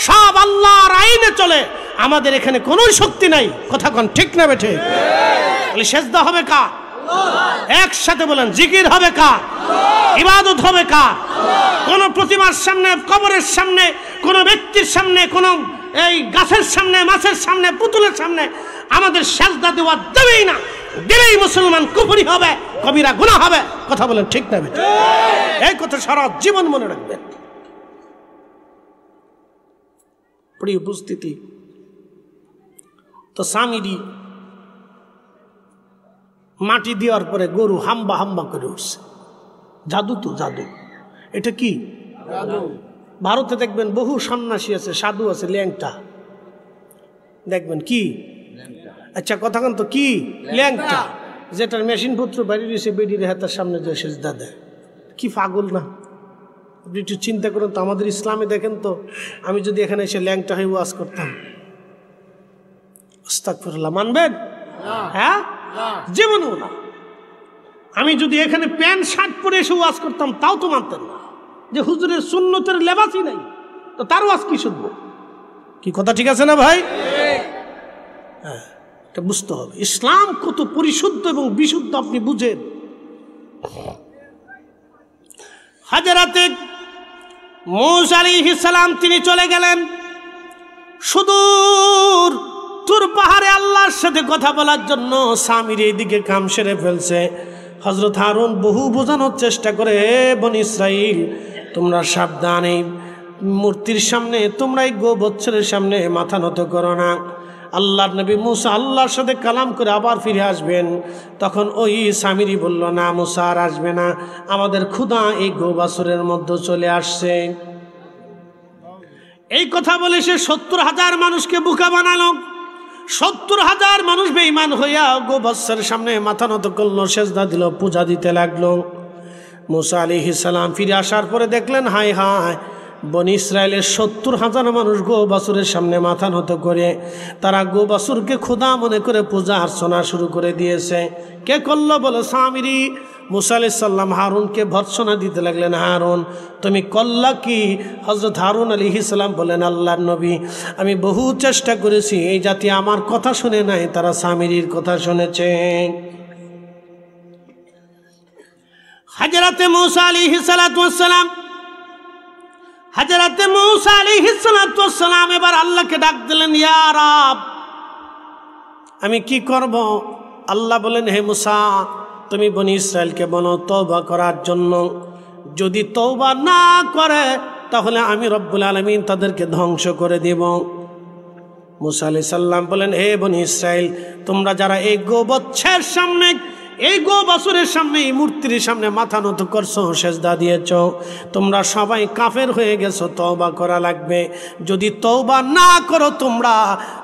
সব আল্লাহর আইনে চলে। আমাদের এখানে কোনো শক্তি নাই, কথা কোন ঠিক না বেঠে? তাহলে সেজদা হবে কার? একসাথে বলেন, জিকির হবে কার? ইবাদত হবে কার? কোন প্রতিমার সামনে, কবরের সামনে, কোন ব্যক্তির সামনে, কোন এই গাছের সামনে, মাছের সামনে, পুতুলের সামনে আমাদের সেজদা দেওয়া দেবেই না। দিলেই মুসলমান কুফরি হবে, কবিরা গুনাহ হবে। কথা বলেন ঠিক না বেঠে? এই কথা সারা জীবন মনে রাখবেন। প্রিয় উপস্থিতি, তো সামিরি মাটি দেওয়ার পরে গরু হাম্বা হাম্বা করে উঠছে। জাদু, তো জাদু। এটা কি ভারতে দেখবেন বহু সন্ন্যাসী আছে, সাধু আছে, ল্যাংটা দেখবেন। কি আচ্ছা কথা কন তো, কি ল্যাংটা? যেটার মেশিন পত্র বাড়ি রয়েছে, বেডির হাতের সামনে যে সেজদা দেয়। কি পাগল না? আপনি একটু চিন্তা করুন তো, আমাদের ইসলামে দেখেন তো, আমি যদি এখানে এসে ল্যাংটা হয়ে ওয়াজ করতাম, আস্তাগফিরুল্লাহ, মানবেন? হ্যাঁ, জীবনেও না। আমি যদি এখানে প্যান্ট শার্ট পরে এসে ওয়াজ করতাম, তাও তো মানতেন না। যে হুজুরের সুন্নতের লেবাসই নাই, তো তার ওয়াজ কি শুনবো? কি কথা ঠিক আছে না ভাই? হ্যাঁ, এটা বুঝতে হবে। ইসলাম কত পরিশুদ্ধ এবং বিশুদ্ধ আপনি বুঝেন। হাজরাতে মূসা আলাইহিস সালাম তিনি চলে গেলেন সুদূর তুর পাহাড়ে আল্লাহর সাথে কথা বলার জন্য। সামির এইদিকে কাম সেরে ফেলছে। হযরত হারুন বহু বোঝানোর চেষ্টা করে, বনি ইসরাইল তোমরা সাবধান, এই মূর্তির সামনে, তোমরা এই গোবৎসের সামনে মাথা নত করো না। আল্লাহর নবী মূসা আল্লাহর সাথে কালাম করে আবার ফিরে আসবেন। তখন ওই সামিরি বলল, না মূসা আর আসবে না, আমাদের ক্ষুধা এই গোবাছুরের মধ্যে চলে আসছে। এই কথা বলে সে 70,000 মানুষকে বোকা বানালো। 70,000 মানুষ বেঈমান হইয়া গোবৎসের সামনে মাথা নত করলো, সেজদা দিল, পূজা দিতে লাগলো। মূসা আলাইহিস সালাম ফিরে আসার পরে দেখলেন, হায় হায়, বনি ইসরায়েলের 70,000 মানুষ গোবাছুরের সামনে মাথা নত করে তারা গোবাছুরকে খোদা মনে করে পূজা অর্চনা শুরু করে দিয়েছে। কে করলো? বলে সামিরি। মূসা আলাইহিস সালাম হারুনকে ভর্ৎসনা দিতে লাগলেন, হারুন তুমি করলা কি? হযরত হারুন আলাইহিস সালাম বলেন, আল্লাহর নবী আমি বহু চেষ্টা করেছি, এই জাতি আমার কথা শুনে নাই, তারা সামিরির কথা শুনেছে। হযরতে মূসা আলাইহিস সালাম হযরতে মূসা আলাইহিস সালাম এবার আল্লাহকে ডাক দিলেন, ইয়া রাব আমি কি করব? আল্লাহ বলেন, হে মূসা তুমি বনি ইসরায়েলকে বলো তওবা করার জন্য। যদি তওবা না করে তাহলে আমি রব্বুল আলামিন তাদেরকে ধ্বংস করে দেব। মূসা আলাইহিস সালাম বলেন, হে বনি ইসরায়েল তোমরা যারা এই গোবৎসের সামনে, এই গোবাছুরের সামনে, এই মূর্তির সামনে মাথা নত করছো, সেজদা দিয়েছ, তোমরা সবাই কাফের হয়ে গেছো, তওবা করা লাগবে। যদি তওবা না করো তোমরা,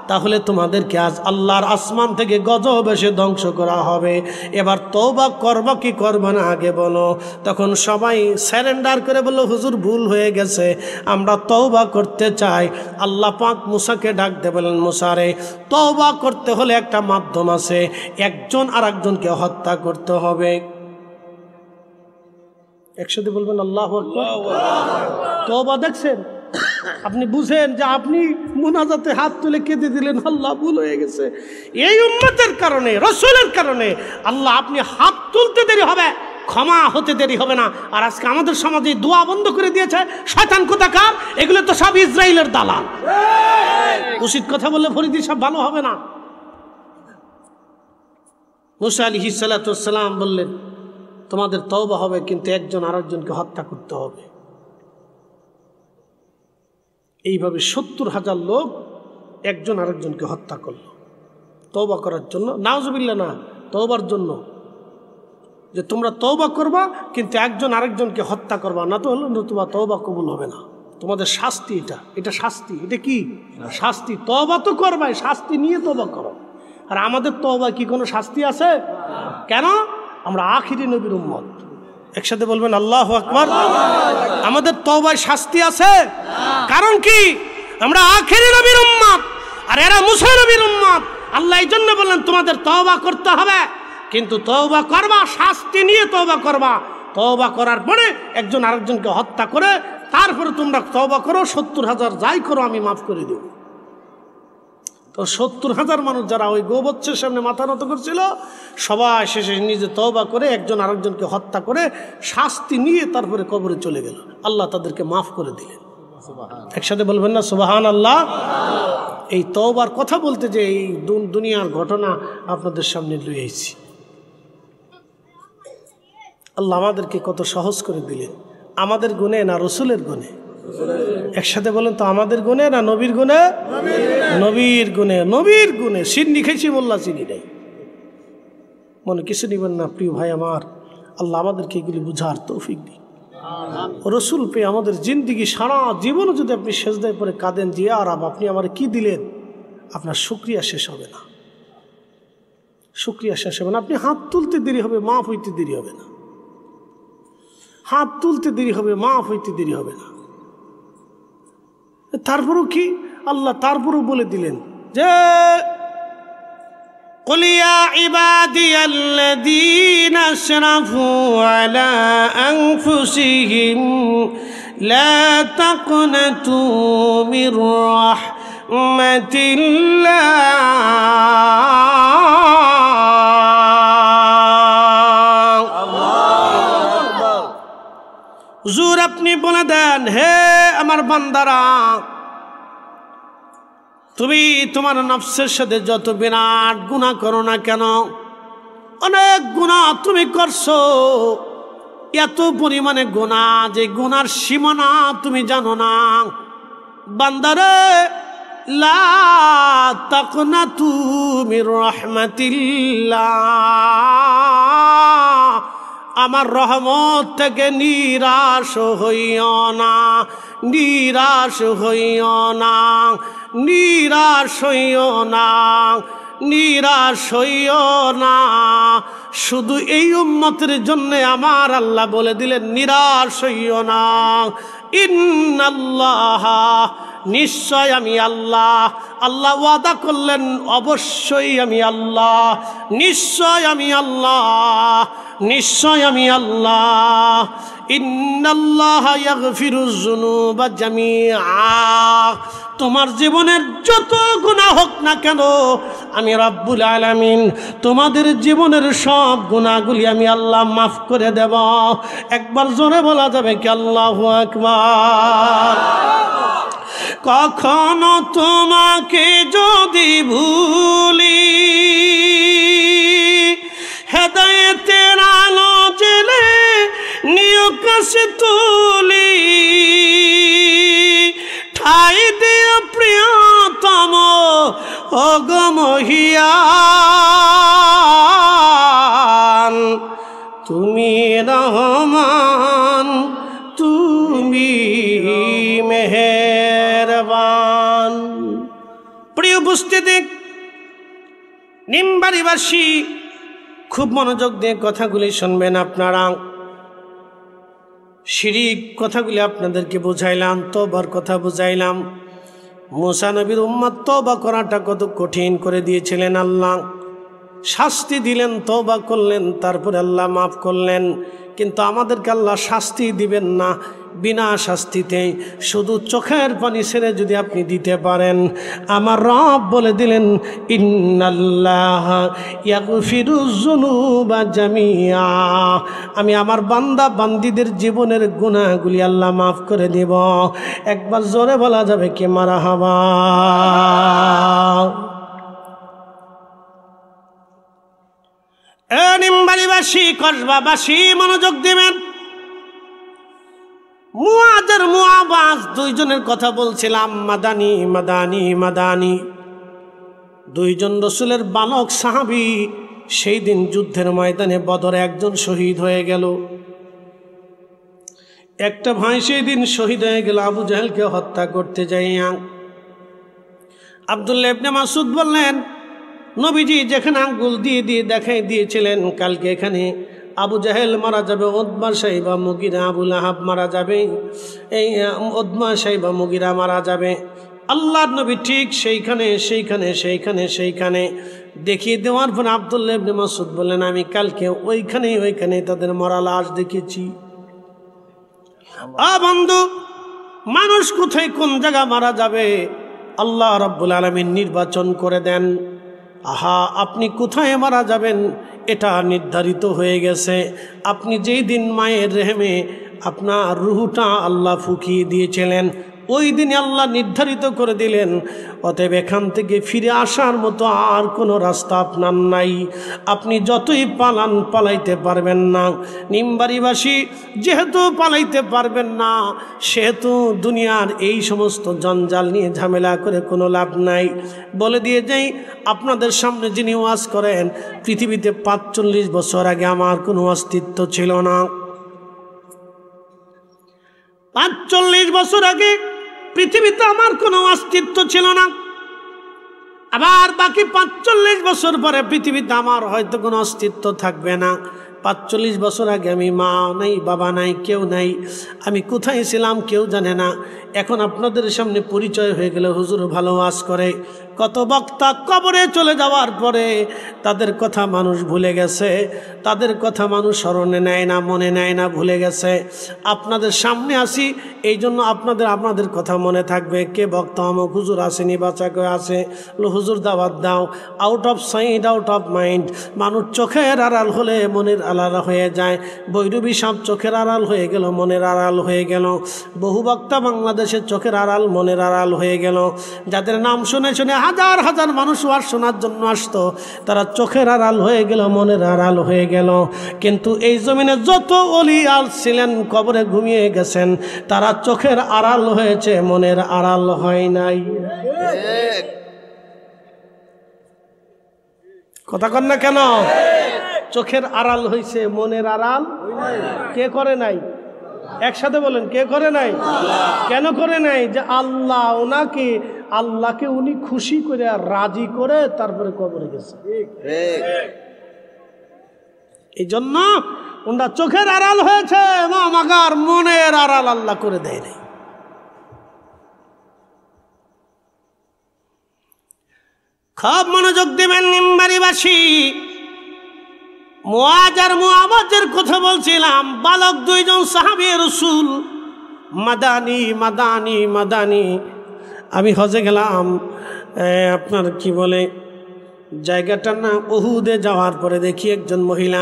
তাহলে তোমাদেরকে আজ আল্লাহর আসমান থেকে গজব এসে ধ্বংস করা হবে। এবার তওবা করবা কি করবা না আগে বলো। তখন সবাই সারেন্ডার করে বলল, হুজুর ভুল হয়ে গেছে, আমরা তওবা করতে চাই। আল্লাহ পাক মূসাকে ডাক দিয়ে বলেন, মূসা রে, তওবা করতে হলে একটা মাধ্যম আছে, একজন আর একজনকে হত্যা করতে হবে। একসাথে বলবেন আল্লাহু আকবার। তওবা দেখছেন, আপনি বুঝেন যে আপনি মুনাজাতে হাত তুলে কেঁদে দিলেন, আল্লাহ ভুল হয়ে গেছে। এই উম্মতের কারণে, রাসূলের কারণে আল্লাহ, আপনি হাত তুলতে দেরি হবে, ক্ষমা হতে দেরি হবে না। আর আজকে আমাদের সমাজে দোয়া বন্ধ করে দিয়েছে শয়তান কোথাকার, এগুলো তো সব ইসরায়েলের দালাল। উচিত কথা বললে ফরিদি সব ভালো হবে না। মূসা আলাইহিস সালাম বললেন, তোমাদের তওবা হবে, কিন্তু একজন আরেকজনকে হত্যা করতে হবে। এইভাবে 70,000 লোক একজন আরেকজনকে হত্যা করলো তওবা করার জন্য। নাউজুবিল্লাহ, না, তওবার জন্য, যে তোমরা তওবা করবা কিন্তু একজন আরেকজনকে হত্যা করবা না, তো হলো নতুবা তওবা কবুল হবে না। তোমাদের শাস্তি এটা, এটা শাস্তি। এটা কি শাস্তি? তওবা তো করবাই, শাস্তি নিয়ে তওবা করো। আর আমাদের তওবা কি কোনো শাস্তি আছে? কেন? আমরা আখিরি নবীর উম্মত। একসাথে বলবেন আল্লাহু আকবার। আমাদের তওবায় শাস্তি আছে? কারণ কি? আমরা আখেরি নবীর উম্মত, আর এরা মুসা নবীর উম্মত। আল্লাহ এই জন্য বললেন তোমাদের তওবা করতে হবে, কিন্তু তওবা করবা শাস্তি নিয়ে তওবা করবা। তওবা করার পরে একজন আরেকজনকে হত্যা করে তারপরে তোমরা তওবা করো, 70,000 যাই করো আমি মাফ করে দেব। তো 70,000 মানুষ যারা ওই গোবৎসের সামনে মাথা নত করছিল, সবাই শেষে নিজে তওবা করে একজন আরেকজনকে হত্যা করে শাস্তি নিয়ে তারপরে কবরে চলে গেল। আল্লাহ তাদেরকে মাফ করে দিলেন। একসাথে বলবেন না সুবহানাল্লাহ। এই তওবার কথা বলতে যে এই দুনিয়ার ঘটনা আপনাদের সামনে লয়ে আইছি। আল্লাহ আমাদেরকে কত সহজ করে দিলেন। আমাদের গুণে না রসুলের গুণে? একসাথে বলেন তো, আমাদের গুণে না নবীর গুণে? নবীর গুণে। নবীর গুণে। সিন্নি খাইছি মোল্লা চিনি নেই, মনে কিছু নিবেন না প্রিয় ভাই আমার। আল্লাহ আমাদেরকে এগুলি বুঝার তৌফিক দিন। রসুল পেয়ে আমাদের জিন্দিগি সারা জীবনও যদি আপনি সেজদায় পরে কাঁদেন যে আর আপনি আমার কি দিলেন, আপনার শুকরিয়া শেষ হবে না। শুকরিয়া শেষ হবে না। আপনি হাত তুলতে দেরি হবে, মাফ হইতে দেরি হবে না। হাত তুলতে দেরি হবে, মাফ হইতে দেরি হবে না। তারপরও কি আল্লাহ তারপরও বলে দিলেন যে قل يا عبادي الذين أسرفوا على أنفسهم لا تقنطوا من رحمة الله। হুজুর আপনি বলে দেন, হে আমার বান্দারা, তুমি তোমার নফসের সাথে যত বিরাট গুনাহ করো না কেন, অনেক গুনাহ তুমি করছো, এত পরিমাণে গুনাহ যে গুনার সীমানা তুমি জানো না। বান্দারে, লা তাকনাতু মির রাহমাতিল্লাহ, আমার রহমত থেকে নিরাশ হইও না, নিরাশ হইও না, নিরাশ হইও না, নিরাশ হইও না। শুধু এই উম্মতের জন্য আমার আল্লাহ বলে দিলেন নিরাশ হইও না। ইন্নাল্লাহ, নিশ্চয় আমি আল্লাহ। আল্লাহ ওয়াদা করলেন অবশ্যই আমি আল্লাহ, নিশ্চয় আমি আল্লাহ, নিশ্চয় আমি আল্লাহ। ইন্নাল্লাহা ইয়াগফিরুয যুনুবা জামিআ, তোমার জীবনের যত গুনাহ হোক না কেন আমি রব্বুল আলামিন তোমাদের জীবনের সব গুনাহগুলি আমি আল্লাহ মাফ করে দেব। একবার জোরে বলা যাবে কি আল্লাহু আকবার। কখনো তোমাকে যদি ভুলি, হেদায়েতের আলো জেলে নিয় কাছে তুলি, ঠাই দিও প্রিয়তম অগমহিয়ান, তুমি রহমান, তুমি মেহেরবান। প্রিয় উপস্থিতি, নিমবাড়িবাসী খুব মনোযোগ দিয়ে কথাগুলি শুনবেন আপনারা। শিরিক কথাগুলি আপনাদেরকে বুঝাইলাম, তওবার কথা বুঝাইলাম। মুসা নবীর উম্মত তওবা করাটা কত কঠিন করে দিয়েছিলেন আল্লাহ, শাস্তি দিলেন, তওবা করলেন, তারপরে আল্লাহ মাফ করলেন। কিন্তু আমাদেরকে আল্লাহ শাস্তি দিবেন না বিনা শাস্তিতে, শুধু চোখের পানি ছেড়ে যদি আপনি দিতে পারেন। আমার রব বলে দিলেন ইন্নাল্লাহা ইয়াগফিরুয যুনুবা জামিআ, আমি আমার বান্দা বান্দীদের জীবনের গুনাহগুলি আল্লাহ মাফ করে দেব। একবার জোরে বলা যাবে কি মারহাবা। নিমবাড়িবাসী, কসবাবাসী মনোযোগ দিবেন। মুআয আর মুআওয়াজ দুইজনের কথা বলছিলাম, মাদানী মাদানী মাদানী, দুইজন রসুলের বালক সাহাবী। সেই দিন যুদ্ধের ময়দানে বদরে একজন শহীদ হয়ে গেল। একটা ভাই সেই দিন শহীদ হয়ে গেল আবু জাহেলকে হত্যা করতে যাইয়া। আব্দুল্লাহ ইবনে মাসউদ বললেন, নবীজি যেখানে আঙ্গুল দিয়ে দিয়ে দেখাই দিয়েছিলেন কালকে এখানে আবু জাহেল মারা যাবে, উতবা শাইবা মুগিরা আবু লাহাব মারা যাবে, এই উতবা শাইবা মুগিরা মারা যাবে। আল্লাহর নবী ঠিক সেইখানে দেখিয়ে দেওয়ার পর আব্দুল্লাহ ইবনে মাসউদ বললেন, আমি কালকে ওইখানে তাদের মরা লাশ দেখেছি। বন্ধু, মানুষ কোথায় কোন জায়গা মারা যাবে আল্লাহ রাব্বুল আলামিন নির্বাচন করে দেন। আপনি কোথায় মারা যাবেন এটা নির্ধারিত হয়ে গেছে। আপনি যেই দিন মায়ের রেহেমে আপনার রুহটা আল্লাহ ফুঁকিয়ে দিয়েছিলেন, ওই দিনে আল্লাহ নির্ধারিত করে দিলেন। অতএব এখান থেকে ফিরে আসার মতো আর কোনো রাস্তা আপনার নাই। আপনি যতই পালান পালাইতে পারবেন না। নিমবাড়িবাসী যেহেতু পালাইতে পারবেন না, সেহেতু দুনিয়ার এই সমস্ত জঞ্জাল নিয়ে ঝামেলা করে কোনো লাভ নাই। বলে দিয়ে যাই, আপনাদের সামনে যিনি ওয়াজ করেন, পৃথিবীতে ৪৫ বছর আগে আমার কোনো অস্তিত্ব ছিল না। ৪৫ বছর আগে পৃথিবীতে আমার কোনো অস্তিত্ব ছিল না। আবার বাকি ৪৫ বছর পরে পৃথিবীতে আমার হয়তো কোনো অস্তিত্ব থাকবে না। ৪৫ বছর আগে আমি মা নাই, বাবা নাই, কেউ নাই। আমি কোথায় ছিলাম কেউ জানে না। এখন আপনাদের সামনে পরিচয় হয়ে গেল, হুজুর ভালো ওয়াজ করে। কত বক্তা কবরে চলে যাওয়ার পরে তাদের কথা মানুষ ভুলে গেছে, তাদের কথা মানুষ স্মরণে নেয় না, মনে নেয় না, ভুলে গেছে। আপনাদের সামনে আসি এই জন্য আপনাদের কথা মনে থাকবে। কে বক্তা অমুক হুজুর আসেনি, বাঁচা করে আসে, হুজুর দাওয়াত দাও। Out of sight out of mind. মানুষ চোখের আড়াল হলে মনের আড়াল হয়ে যায়। বৈরবী সাপ চোখের আড়াল হয়ে গেল, মনের আড়াল হয়ে গেল। বহু বক্তা বাংলাদেশের চোখের আড়াল, মনের আড়াল হয়ে গেল। যাদের নাম শুনে শুনে হাজার হাজার মানুষ ওয়াজ শোনার জন্য আসতো, তারা চোখের আড়াল হয়ে গেল, মনের আড়াল হয়ে গেল। কিন্তু এই জমিনে যত ওলি আল ছিলেন কবরে ঘুমিয়ে গেছেন, তারা চোখের আড়াল হয়েছে, মনের আড়াল হয় নাই। কথা কন না কেন? চোখের আড়াল হয়েছে, মনের আড়াল কে করে নাই? একসাথে বলেন, কে করে নাই? কেন করে নাই? যে আল্লাহকে উনি খুশি করে রাজি করে তারপরে কবরে গেছে। এই জন্য ওনার চোখের আড়াল হয়েছে, মাগার মনের আড়াল আল্লাহ করে দেয় নাই। খুব মনোযোগ দিবেন নিমবাড়িবাসী। মুআজ আর মুআওয়াজের কথা বলছিলাম। বালক দুইজন সাহাবী রাসূল, মাদানী। আমি হজে গেলাম, আপনার কি বলে জায়গাটার নাম, উহুদে যাওয়ার পরে দেখি একজন মহিলা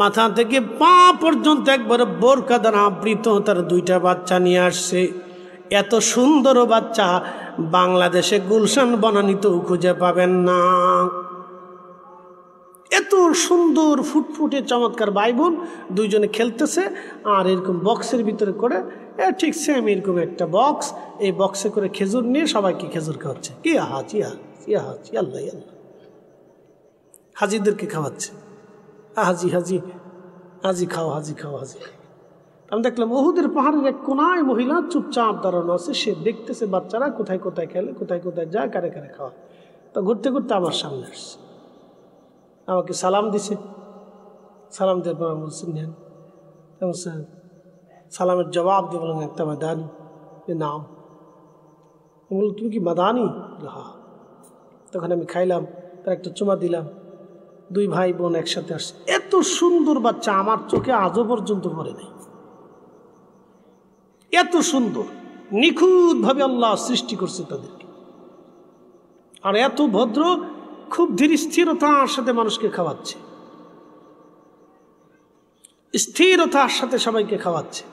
মাথা থেকে পা পর্যন্ত একবারে বোরকা দ্বারা আবৃত, তার 2টা বাচ্চা নিয়ে আসছে। এত সুন্দর বাচ্চা বাংলাদেশে গুলশান বনানীতেও খুঁজে পাবেন না। এত সুন্দর ফুটফুটে চমৎকার ভাই বোন দুইজনে খেলতেছে, আর এরকম বক্সের ভিতরে করে ঠিক সেম এরকম একটা বক্স, এই বক্সে করে খেজুর নিয়ে সবাইকে খেজুর খাওয়াচ্ছে। কি হাজি আল্লাহ হাজিদেরকে খাওয়াচ্ছে। হাজি খাও। আমি দেখলাম উহুদের পাহাড়ের এক কোনায় মহিলা চুপচাপ দাঁড়ানো আছে। সে দেখতেছে বাচ্চারা কোথায় কোথায় খেলে, কোথায় কোথায় যায়, কারে কারে খাওয়া। তা ঘুরতে ঘুরতে আমার সামনে আসছে, আমাকে সালাম দিছে। সালাম দেওয়ার পর আমি বলছি নেন। সালামের জবাব দিয়ে বললেন একটা মাদানি নাম। বলল তুমি কি মাদানি? হ্যাঁ। তখন আমি খাইলাম, তার একটা চুমা দিলাম। 2 ভাই বোন একসাথে আসছে। এত সুন্দর বাচ্চা আমার চোখে আজও পর্যন্ত পড়ে নেই। এত সুন্দর নিখুঁতভাবে আল্লাহ সৃষ্টি করছে তাদেরকে, আর এত ভদ্র, খুব ধীর স্থিরতার সাথে মানুষকে খাওয়াচ্ছে, স্থিরতার সাথে সবাইকে খাওয়াচ্ছে।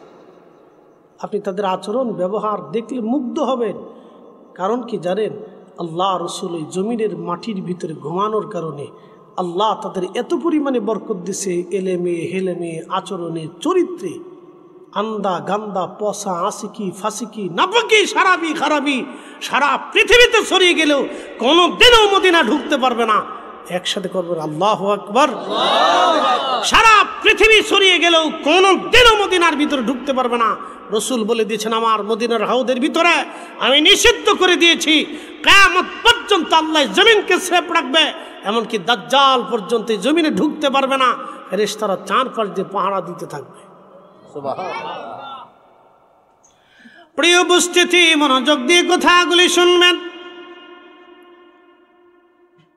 আপনি তাদের আচরণ ব্যবহার দেখলে মুগ্ধ হবেন। কারণ কি জানেন? আল্লাহ রসুল ওই জমিনের মাটির ভিতরে ঘুমানোর কারণে আল্লাহ তাদের এত পরিমাণে বরকত দিছে, এলেমে হেলেমে, আচরণে, চরিত্রে। আন্দা গান্দা পসা আসিকি ফাসিকি নাপাকি সারাবি খারাবি সারা পৃথিবীতে ছড়িয়ে গেলেও কোনোদিনও মদিনা ঢুকতে পারবে না। একসাথে করবেন আল্লাহু আকবার। সারা পৃথিবী ছড়িয়ে গেলেও কোনোদিনও মদিনার ভিতরে ঢুকতে পারবে না। রসুল বলে দিয়েছেন আমার মদিনার হাউদের ভিতরে আমি নিষিদ্ধ করে দিয়েছি, কিয়ামত পর্যন্ত আল্লাহ জমিনকে স্রেফ রাখবে, এমনকি দাজ্জাল পর্যন্ত জমিনে ঢুকতে পারবে না, ফেরেশতারা চারপাশ দিয়ে পাহারা দিতে থাকবে। প্রিয় উপস্থিতি, মনোযোগ দিয়ে কথাগুলি শুনবেন।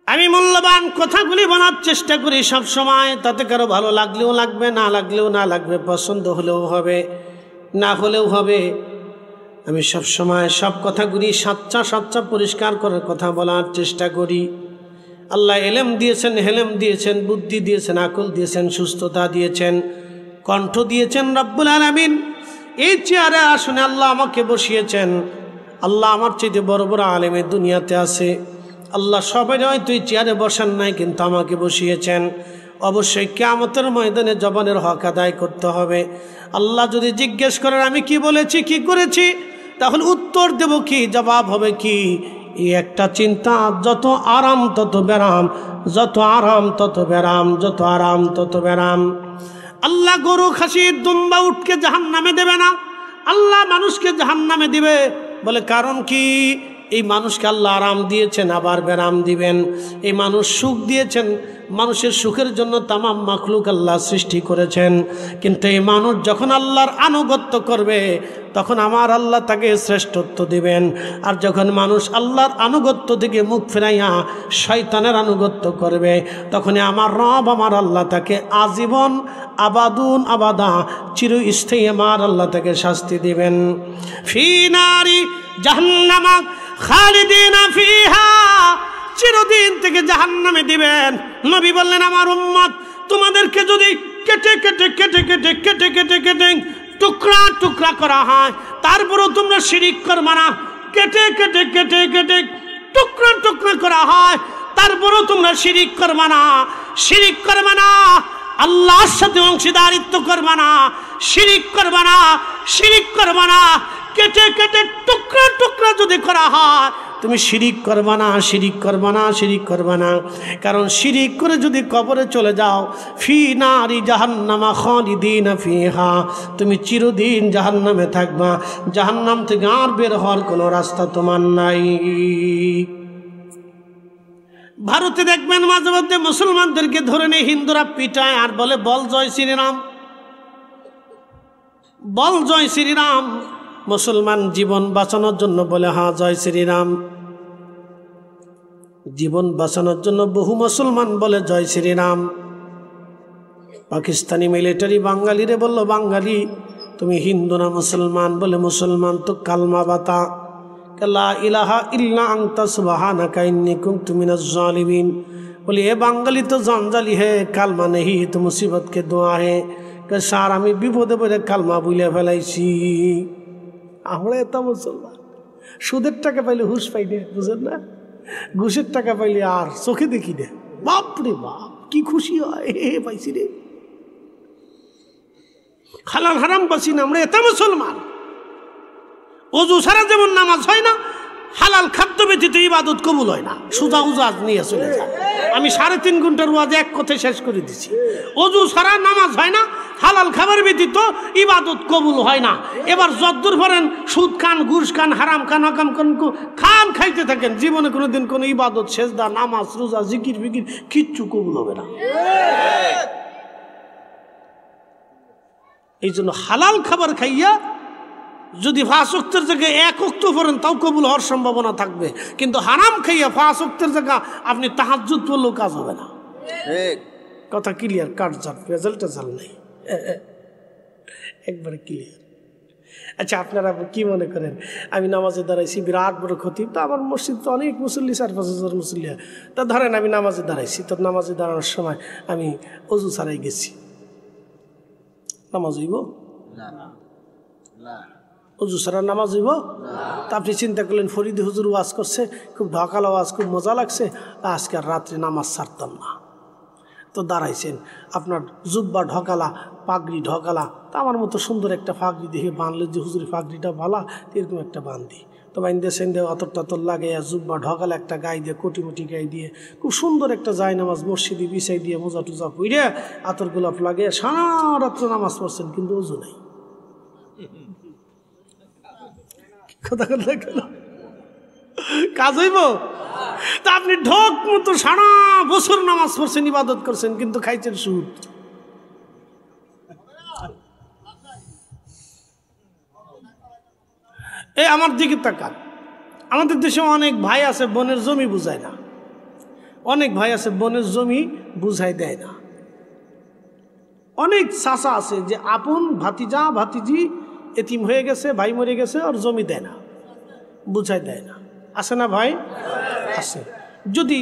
আমি মূল্যবান কথাগুলি বলার চেষ্টা করি সব সময়, তাতে কারো ভালো লাগলেও লাগবে, না লাগলেও না লাগবে, পছন্দ হলেও হবে, না হলেও হবে। আমি সব সময় সব কথাগুলি সাচ্চা সাচ্চা পরিষ্কার করার কথা বলার চেষ্টা করি। আল্লাহ এলেম দিয়েছেন, হেলেম দিয়েছেন, বুদ্ধি দিয়েছেন, আকল দিয়েছেন, সুস্থতা দিয়েছেন, কণ্ঠ দিয়েছেন রব্বুল আলামিন। এই চেয়ারে আসনে আল্লাহ আমাকে বসিয়েছেন। আল্লাহ আমার চাইতে বড় বড় আলেমের দুনিয়াতে আছে। আল্লাহ সবাই হয়তো এই চেয়ারে বসান নাই, কিন্তু আমাকে বসিয়েছেন। অবশ্যই কিয়ামতের ময়দানে জবানের হক আদায় করতে হবে। আল্লাহ যদি জিজ্ঞেস করেন আমি কি বলেছি, কি করেছি, তাহলে উত্তর দেব কি, জবাব হবে কি? এই একটা চিন্তা, যত আরাম তত ব্যারাম, যত আরাম তত ব্যারাম, যত আরাম তত ব্যারাম। আল্লাহ গরু, খাসি, দুম্বা, উটকে জাহান্নামে দেবে না, আল্লাহ মানুষকে জাহান্নামে দিবে। বলে কারণ কি? এই মানুষকে আল্লাহ আরাম দিয়েছেন, আবার ব্যারাম দিবেন। এই মানুষ সুখ দিয়েছেন, মানুষের সুখের জন্য তামাম মাখলুক আল্লাহ সৃষ্টি করেছেন। কিন্তু এই মানুষ যখন আল্লাহর আনুগত্য করবে, তখন আমার আল্লাহ তাকে শ্রেষ্ঠত্ব দিবেন। আর যখন মানুষ আল্লাহর আনুগত্য থেকে মুখ ফেরাইয়া শয়তানের আনুগত্য করবে, তখনই আমার রব, আমার আল্লাহ তাকে আজীবন আবাদুন আবাদা, চিরস্থায়ী আমার আল্লাহ তাকে শাস্তি দিবেন। ফি নারি জাহান্নামা খালিদিনা ফিহা, চিরদিন থেকে জাহান্নামে দিবেন। নবী বললেন আমার উম্মত তোমাদেরকে যদি কেটে কেটে কেটে কেটে কেটে কেটে কেটে টুকরা টুকরা করা হয়, তারপরেও তোমরা শিরিক করবে না। কেটে কেটে কেটে কেটে টুকরা টুকরা করা হয়, তারপরেও তোমরা শিরিক করবে না। শিরিক করবে না, আল্লাহর সাথে অংশীদারিত্ব করবে না, শিরিক করবে না, শিরিক করবে না। কেটে কেটে টুকরা টুকরা যদি করা হয়, তুমি শিরিক করবা না, শিরিক করবা না, শিরিক করবা না। কারণ শিরিক করে যদি কবরে চলে যাও, ফি নারি জাহান্নামা খালিদিনা ফিহা, তুমি চিরদিন জাহান্নামে থাকবা। জাহান্নাম থেকে আর বের হওয়ার কোনো রাস্তা তোমার নাই। ভারতে দেখবেন মাঝে মধ্যে মুসলমানদেরকে ধরে নিয়ে হিন্দুরা পিটায় আর বলে বল জয় শ্রীরাম, বল জয় শ্রীরাম। মুসলমান জীবন বাঁচানোর জন্য বলে হ্যাঁ জয় শ্রীরাম। জীবন বাঁচানোর জন্য বহু মুসলমান বলে জয় শ্রীরাম। পাকিস্তানি মিলিটারি বাঙালিরে বলল, বাঙালি তুমি হিন্দু না মুসলমান? বলে মুসলমান। তো কালমা বাতা, লা ইলাহা ইল্লা আনতা সুবহানাকা ইন্নী কুনতু মিনাজ জালিমিন। বলি এ বাঙালি তো জঞ্জালি হে, কালমা নেহি তো মুসিবত কে দোয়া হে। স্যার আমি বিপদে পড়ে কালমা বুলে ফেলাইছি। আমরা এটা মুসলমান, সুদের টাকা পাইলে হুশ পাই না, বুঝেন না? ঘুষের টাকা পাইলে আর চোখে দেখি না। বাপরে বাপ, কি খুশি হয়, হে পাইছি রে। হালাল হারাম বাসি না আমরা, এটা মুসলমান। অজু ছাড়া যেমন নামাজ হয় না, হালাল খাদ্য ব্যতীত ইবাদত কবুল হয় না। সুজা উজাজ নিয়ে চলে যায়। আমি 3.5 ঘন্টার ওয়াজ এক কথায় শেষ করে দিছি। অজু ছাড়া নামাজ হয় না, হালাল খাবার ব্যতীত ইবাদত কবুল হয় না। এবার যদ্দূর পড়েন সুদ খান, ঘুষ খান, হারাম খান, হকাম খান, খান খাইতে থাকেন, জীবনে কোনোদিন কোনো ইবাদত, সেজদা, নামাজ, রোজা, জিকির ফিকির কিচ্ছু কবুল হবে না। এই জন্য হালাল খাবার খাইয়া যদি 5 ওয়াক্তের জায়গায় 1 ওয়াক্ত পড়েন তাও কবুল হওয়ার সম্ভাবনা থাকবে। কিন্তু হারাম খাইয়া 5 ওয়াক্তের জায়গা আপনি তাহাজ্জুদ পড়লেও কাজ হবে না। কথা ক্লিয়ার, কাট যান, রেজাল্টটা জাল নেই, একবারে ক্লিয়ার। আচ্ছা আপনারা কি মনে করেন আমি নামাজে দাঁড়াইছি, বিরাট বড় খতিব, তো আমার মসজিদ তো অনেক মুসল্লি, 4-5 হাজার মুসল্লি। তা ধরেন আমি নামাজে দাঁড়াইছি, তো নামাজে দাঁড়ানোর সময় আমি অজু ছাড়াই গেছি, নামাজ হইব? অজু ছাড়া নামাজ হইব? তা আপনি চিন্তা করলেন ফরিদি হুজুর ওয়াজ করছে, খুব ঢকালা ওয়াজ, খুব মজা লাগছে, আজকে আর রাত্রে নামাজ ছাড়তাম না। তো দাঁড়াইছেন, আপনার জুব্বা ঢকালা, পাগড়ি ঢকালা, তা আমার মতো সুন্দর একটা পাগড়ি দেখে বানলে যে হুজুরি পাগড়িটা ভালা, এরকম একটা বান্ধি। তো বাইন্দে সেন্দে অতর টতর লাগে, জুব্বা ঢকালা একটা গাই দিয়ে, কোটিমুটি গাই দিয়ে, খুব সুন্দর একটা যায় নামাজ মসজিদে বিছাই দিয়ে, মোজা টুজা পুইরে, আতর গোলাপ লাগে, সারা রাত্র নামাজ পড়ছেন, কিন্তু অজু নাই। কথা কথা গেল, কাজ হইব? তা আপনি ঢোক মতো সারা বছর নামাজ পড়ছেন, ইবাদত করছেন, কিন্তু খাইছেন সুদ। এই আমার দিকে তাকান। আমাদের দেশে অনেক ভাই আছে বনের জমি বুঝায় না, অনেক ভাই আছে বনের জমি বুঝাই দেয় না। অনেক চাচা আছে যে আপন ভাতিজা ভাতিজি এতিম হয়ে গেছে, ভাই মরে গেছে, আর জমি দেয় না, বুঝাই দেয় না। আছে না ভাই? আছে। যদি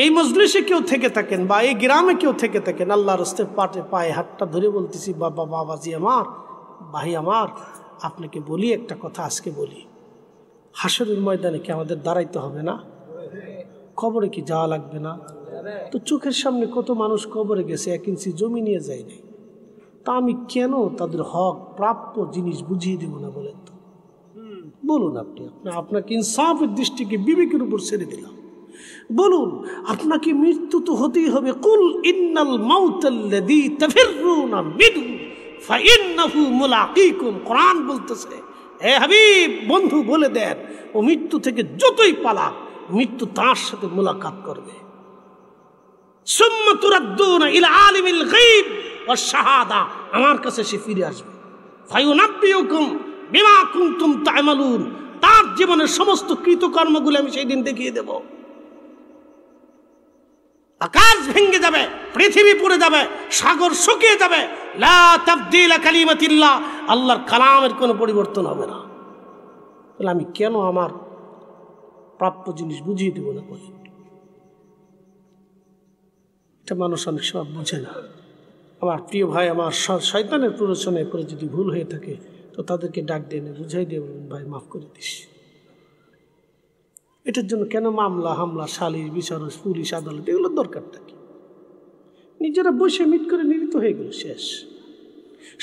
এই মজলিসে কেউ থেকে থাকেন বা এই গ্রামে কেউ থেকে থাকেন, আল্লাহর রাস্তায় পাটে পায়ে হাতটা ধরে বলতেছি, বাবা বাবাজি আমার, ভাই আমার, আপনাকে বলি একটা কথা, আজকে বলি, হাসরের ময়দানে কি আমাদের দাঁড়াইতে হবে না? কবরে কি যাওয়া লাগবে না? তো চোখের সামনে কত মানুষ কবরে গেছে, 1 ইঞ্চি জমি নিয়ে যায় নাই, তা আমি কেন তাদের হক প্রাপ্য জিনিস বুঝিয়ে দেব না? বলেন তো, বলুন। আপনাকে ইনসাফের দৃষ্টিকে বিবেকের উপর ছেড়ে দিলাম। বলুন, আপনাকে মৃত্যু তো হতেই হবে। কুল ইন্নাল মাউতাল্লাযী তাফিরুনা মিনহু ফাইন্নাহু মুলাকীকুম। কোরআন বলতেছে, হে হাবিব, বন্ধু বলে দেন, ও মৃত্যু থেকে যতই পালাক, মৃত্যু তার সাথে মুলাকাত করবে। সুম্মা তুরাদ্দুনা ইলা আলিমিল গায়ব ওয়াশ শাহাদা, আমার কাছে সে ফিরে আসবে। ফায়ুনাব্বিউকুম বিমা কুনতুম তা'মালুন, তার জীবনের সমস্ত কৃতকর্মগুলো আমি সেই দিন দেখিয়ে দেব। আকাশ ভেঙে যাবে, পৃথিবী পুড়ে যাবে, সাগর শুকিয়ে যাবে, লা তাবদীলা কালিমাতিল্লাহ, আল্লাহর কালামের কোনো পরিবর্তন হবে না। তাহলে আমি কেন আমার প্রাপ্য জিনিস বুঝিয়ে দেব না? বলি, এটা মানুষ অনেক সময় বুঝে না। আমার প্রিয় ভাই, আমার শয়তানের প্ররোচনায় করে যদি ভুল হয়ে থাকে, তো তাদেরকে ডাক দিয়ে বুঝাই দিয়ে বলবেন, ভাই মাফ করে দিস। এটার জন্য কেন মামলা হামলা, সালিশ বিচারক, পুলিশ, আদালত, এগুলোর দরকারটা কি? নিজেরা বসে মিট করে নির্মিত হয়ে গেল, শেষ।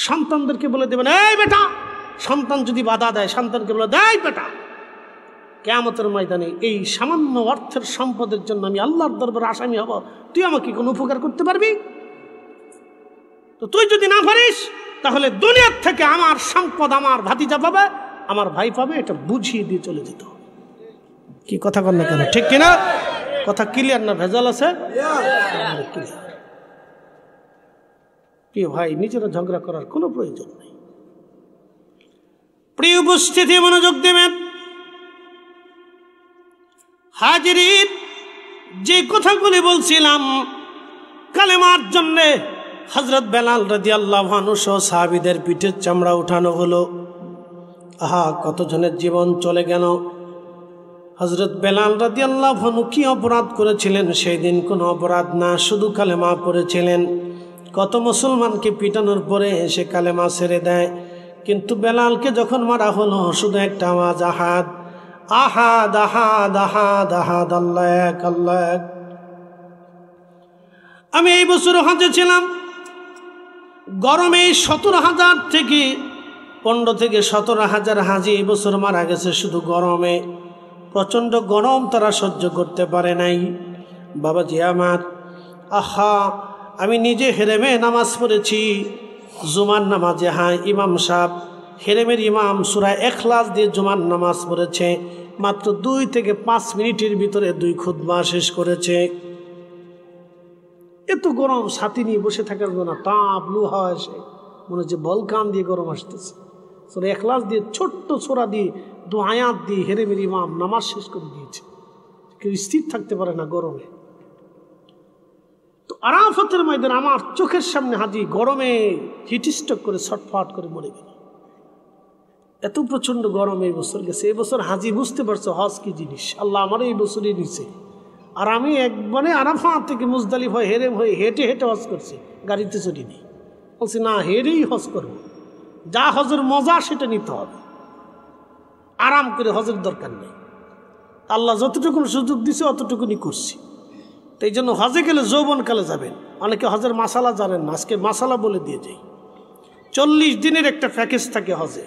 সন্তানদেরকে বলে দেবেন, এই বেটা, সন্তান যদি বাধা দেয়, সন্তানকে বলে দেয়, বেটা, কিয়ামতের ময়দানে এই সামান্য অর্থের সম্পদের জন্য আমি আল্লাহর দরবারে আসামি হব, তুই আমাকে কোনো উপকার করতে পারবি? তো তুই যদি না পারিস, তাহলে দুনিয়ার থেকে আমার সম্পদ আমার ভাতিজা পাবে, আমার ভাই পাবে, এটা বুঝিয়ে দিয়ে চলে যেত। কি কথা বল না কেন? ঠিক কিনা? কথা ক্লিয়ার না ভেজাল আছে? প্রিয় ভাই, নিজেরা ঝগড়া করার কোনো প্রয়োজন নেই। প্রিয় উপস্থিতি, মনোযোগ দেবেন। হাজিরিন, যে কথাগুলি বলছিলাম কালেমার জন্যে হযরত বেলাল রাদিয়াল্লাহু আনহু সহ সাহাবীদের পিঠের চামড়া উঠানো হলো। আহা, কতজনের জীবন চলে গেল। হযরত বেলাল রাদিয়াল্লাহু আনহু কি অপরাধ করেছিলেন? সেই দিন কোনো অপরাধ না, শুধু কালেমা পড়েছিলেন। কত মুসলমানকে পিটানোর পরে সে কালেমা ছেড়ে দেয়, কিন্তু বেলালকে যখন মারা হলো, শুধু একটা আওয়াজ, আহাদ আহাদ আহাদ আহাদ আহাদ, আল্লাহ এক, আল্লাহ এক। আমি এই বছর হজে ছিলাম। গরমে 17,000 থেকে 15 থেকে 17,000 হাজি এই বছর মারা গেছে শুধু গরমে। প্রচণ্ড গরম তারা সহ্য করতে পারে নাই। বাবাজি আমার, আহা, আমি নিজে হেরেমে নামাজ পড়েছি, জুমার নামাজে। হ্যাঁ, ইমাম সাহেব, হেরেমের ইমাম সূরা ইখলাস দিয়ে জুমার নামাজ পড়েছে, মাত্র 2 থেকে 5 মিনিটের ভিতরে 2 খুতবা শেষ করেছে। এত গরম, ছাতি নিয়ে বসে থাকার জন্য তাপ লুহা এসে মনে হচ্ছে বলকান দিয়ে গরম আসতেছে। সূরা ইখলাস দিয়ে, ছোট্ট সূরা দিয়ে, 2 আয়াত দিয়ে হেরেমের ইমাম নামাজ শেষ করে দিয়েছে। কেউ স্থির থাকতে পারে না গরমে। তো আরাফাতের ময়দানে আমার চোখের সামনে হাজি গরমে হিটস্ট্রোক করে ছটফট করে মরে গেল। এত প্রচণ্ড গরম এই বছর গেছে। এই বছর হাজি বুঝতে পারছে হজ কি জিনিস। আল্লাহ আমার এই বছরই নিছে। আর আমি একবারে আরাফাত থেকে মুজদালিফা হয়ে হেরেম হয়ে হেঁটে হেঁটে হজ করছি, গাড়িতে চড়িনি। বলছি না, হেরেই হজ করব। যা হজের মজা সেটা নিতে হবে, আরাম করে হজের দরকার নেই। আল্লাহ যতটুকু সুযোগ দিছে অতটুকুনি করছি। তো এই জন্য হজে গেলে যৌবনকালে যাবেন। অনেকে হজের মাসালা জানেন না, আজকে মাসালা বলে দিয়ে যাই। 40 দিনের একটা প্যাকেজ থাকে হজে।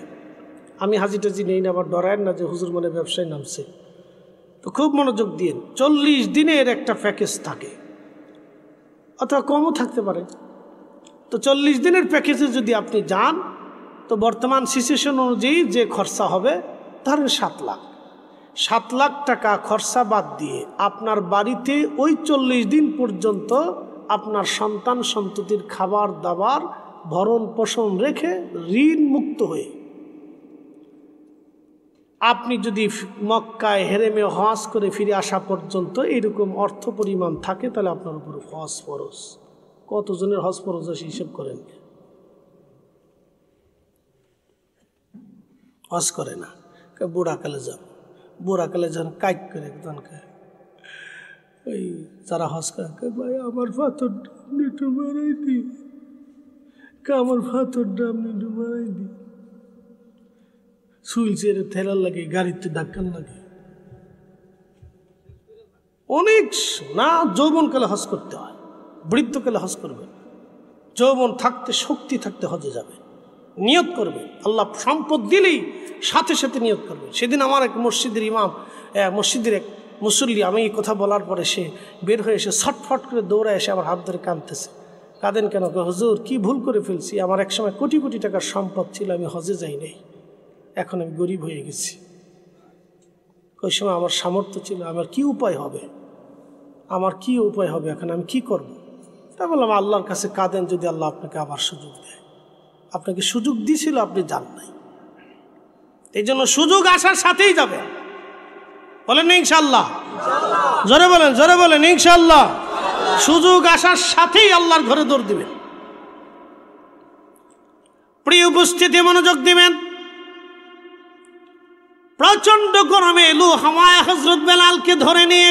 আমি হাজি টাজি নেই না, আবার ডরায়েন না যে হুজুর মানে ব্যবসায় নামছে। তো খুব মনোযোগ দিন, 40 দিনের একটা প্যাকেজ থাকে, অথবা কমও থাকতে পারে। তো 40 দিনের প্যাকেজে যদি আপনি যান, তো বর্তমান সিচুয়েশন অনুযায়ী যে খরচা হবে ধরেন 7 লাখ। 7 লাখ টাকা খরচা বাদ দিয়ে আপনার বাড়িতে ওই 40 দিন পর্যন্ত আপনার সন্তান সন্ততির খাবার দাবার ভরণ পোষণ রেখে ঋণ মুক্ত হয়ে আপনি যদি মক্কায় হেরেমে হজ করে ফিরে আসা পর্যন্ত এরকম অর্থ পরিমাণ থাকে, তাহলে আপনার উপর হজ ফরজ। কতজনের হজ ফরজ আছে হিসেব করেন? হজ করে না, বুড়াকালে যান, বুড়াকালে যান কাজ করে একজনকে ওই যারা হজ করে, ভাই আমার পাথরটা আপনি একটু বাড়াই দিই, আমার পাথরটা আপনি একটু বাড়াই দিই, সুইল চেয়ারে ঠেলার লাগে, গাড়িতে ধাক্কার লাগে। অনেক না, যৌবনকালে হজ করতে হয়, বৃদ্ধকালে হজ করবে। যৌবন থাকতে শক্তি থাকতে হজে যাবে, নিয়ত করবে। আল্লাহ সম্পদ দিলেই সাথে সাথে নিয়ত করবে। সেদিন আমার এক মসজিদের ইমাম, মসজিদের এক মুসল্লি, আমি এই কথা বলার পরে সে বের হয়ে এসে ছটফট করে দৌড়ে এসে আমার হাত ধরে কাঁদতেছে। কাঁদেন কেন? হুজুর কি ভুল করে ফেলছি, আমার এক সময় কোটি কোটি টাকার সম্পদ ছিল, আমি হজে যাই নাই, এখন আমি গরিব হয়ে গেছি। ওই সময় আমার সামর্থ্য ছিল, আমার কি উপায় হবে, আমার কি উপায় হবে, এখন আমি কি করব? তা বললাম আল্লাহর কাছে কাঁদেন, যদি আল্লাহ আপনাকে আবার সুযোগ দেয়। আপনাকে সুযোগ দিয়েছিল, আপনি যান নাই, এই জন্য সুযোগ আসার সাথেই যাবে। বলেন ইনশাআল্লাহ, জোরে বলেন, জোরে বলেন ইনশাআল্লাহ। সুযোগ আসার সাথেই আল্লাহর ঘরে দৌড় দিবেন। প্রিয় উপস্থিতি, মনোযোগ দিবেন। প্রচন্ড গরমে এলো হাওয়ায় হযরত বেলালকে ধরে নিয়ে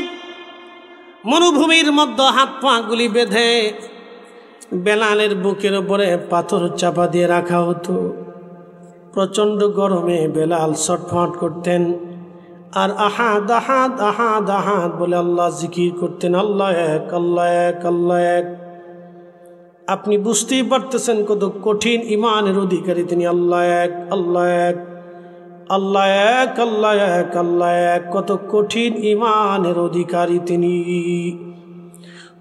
মরুভূমির মধ্যে হাত পা গুলি বেঁধে বেলালের বুকের উপরে পাথর চাপা দিয়ে রাখা হতো। প্রচন্ড গরমে বেলাল ছটফট করতেন আর আহাদ আহাদ আহাদ আহাদ বলে আল্লাহ জিকির করতেন, আল্লাহ এক, আল্লাহ এক, আল্লাহ এক। আপনি বুঝতেই পারতেছেন কত কঠিন ইমানের অধিকারী তিনি। আল্লাহ এক, আল্লাহ এক, আল্লাহ এক, আল্লাহ এক, আল্লাহ এক, কত কঠিন ইমানের অধিকারী তিনি।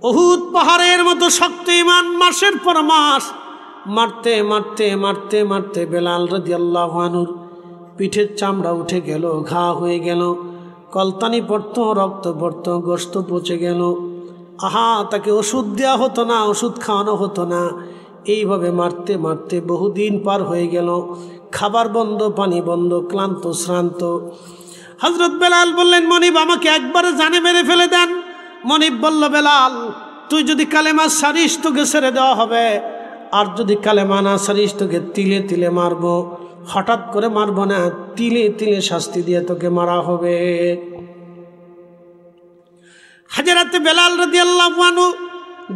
উহুদ পাহাড়ের মতো শক্ত ইমান মাসের পর মাস মারতে মারতে মারতে মারতে বেলাল রাদিয়াল্লাহু আনহুর পিঠের চামড়া উঠে গেল, ঘা হয়ে গেল, কলতানি পড়ত, রক্ত পড়ত, গোশত পচে গেল। আহা, তাকে ওষুধ দেওয়া হতো না, ওষুধ খাওয়ানো হতো না। এইভাবে মারতে মারতে বহুদিন পার হয়ে গেল, খাবার বন্ধ, পানি বন্ধ, ক্লান্ত শ্রান্ত। হযরত বেলাল বললেন, মনিব আমাকে একবারে জানে মেরে ফেলে দেন। মনিব বলল, বেলাল তুই যদি কালেমা সারিস তোকে ছেড়ে দেওয়া হবে, আর যদি কালেমা না সারিস তোকে তিলে তিলে মারবো। হঠাৎ করে মারবো না, তিলে তিলে শাস্তি দিয়ে তোকে মারা হবে। হযরত বেলাল রাদিয়াল্লাহু আনহু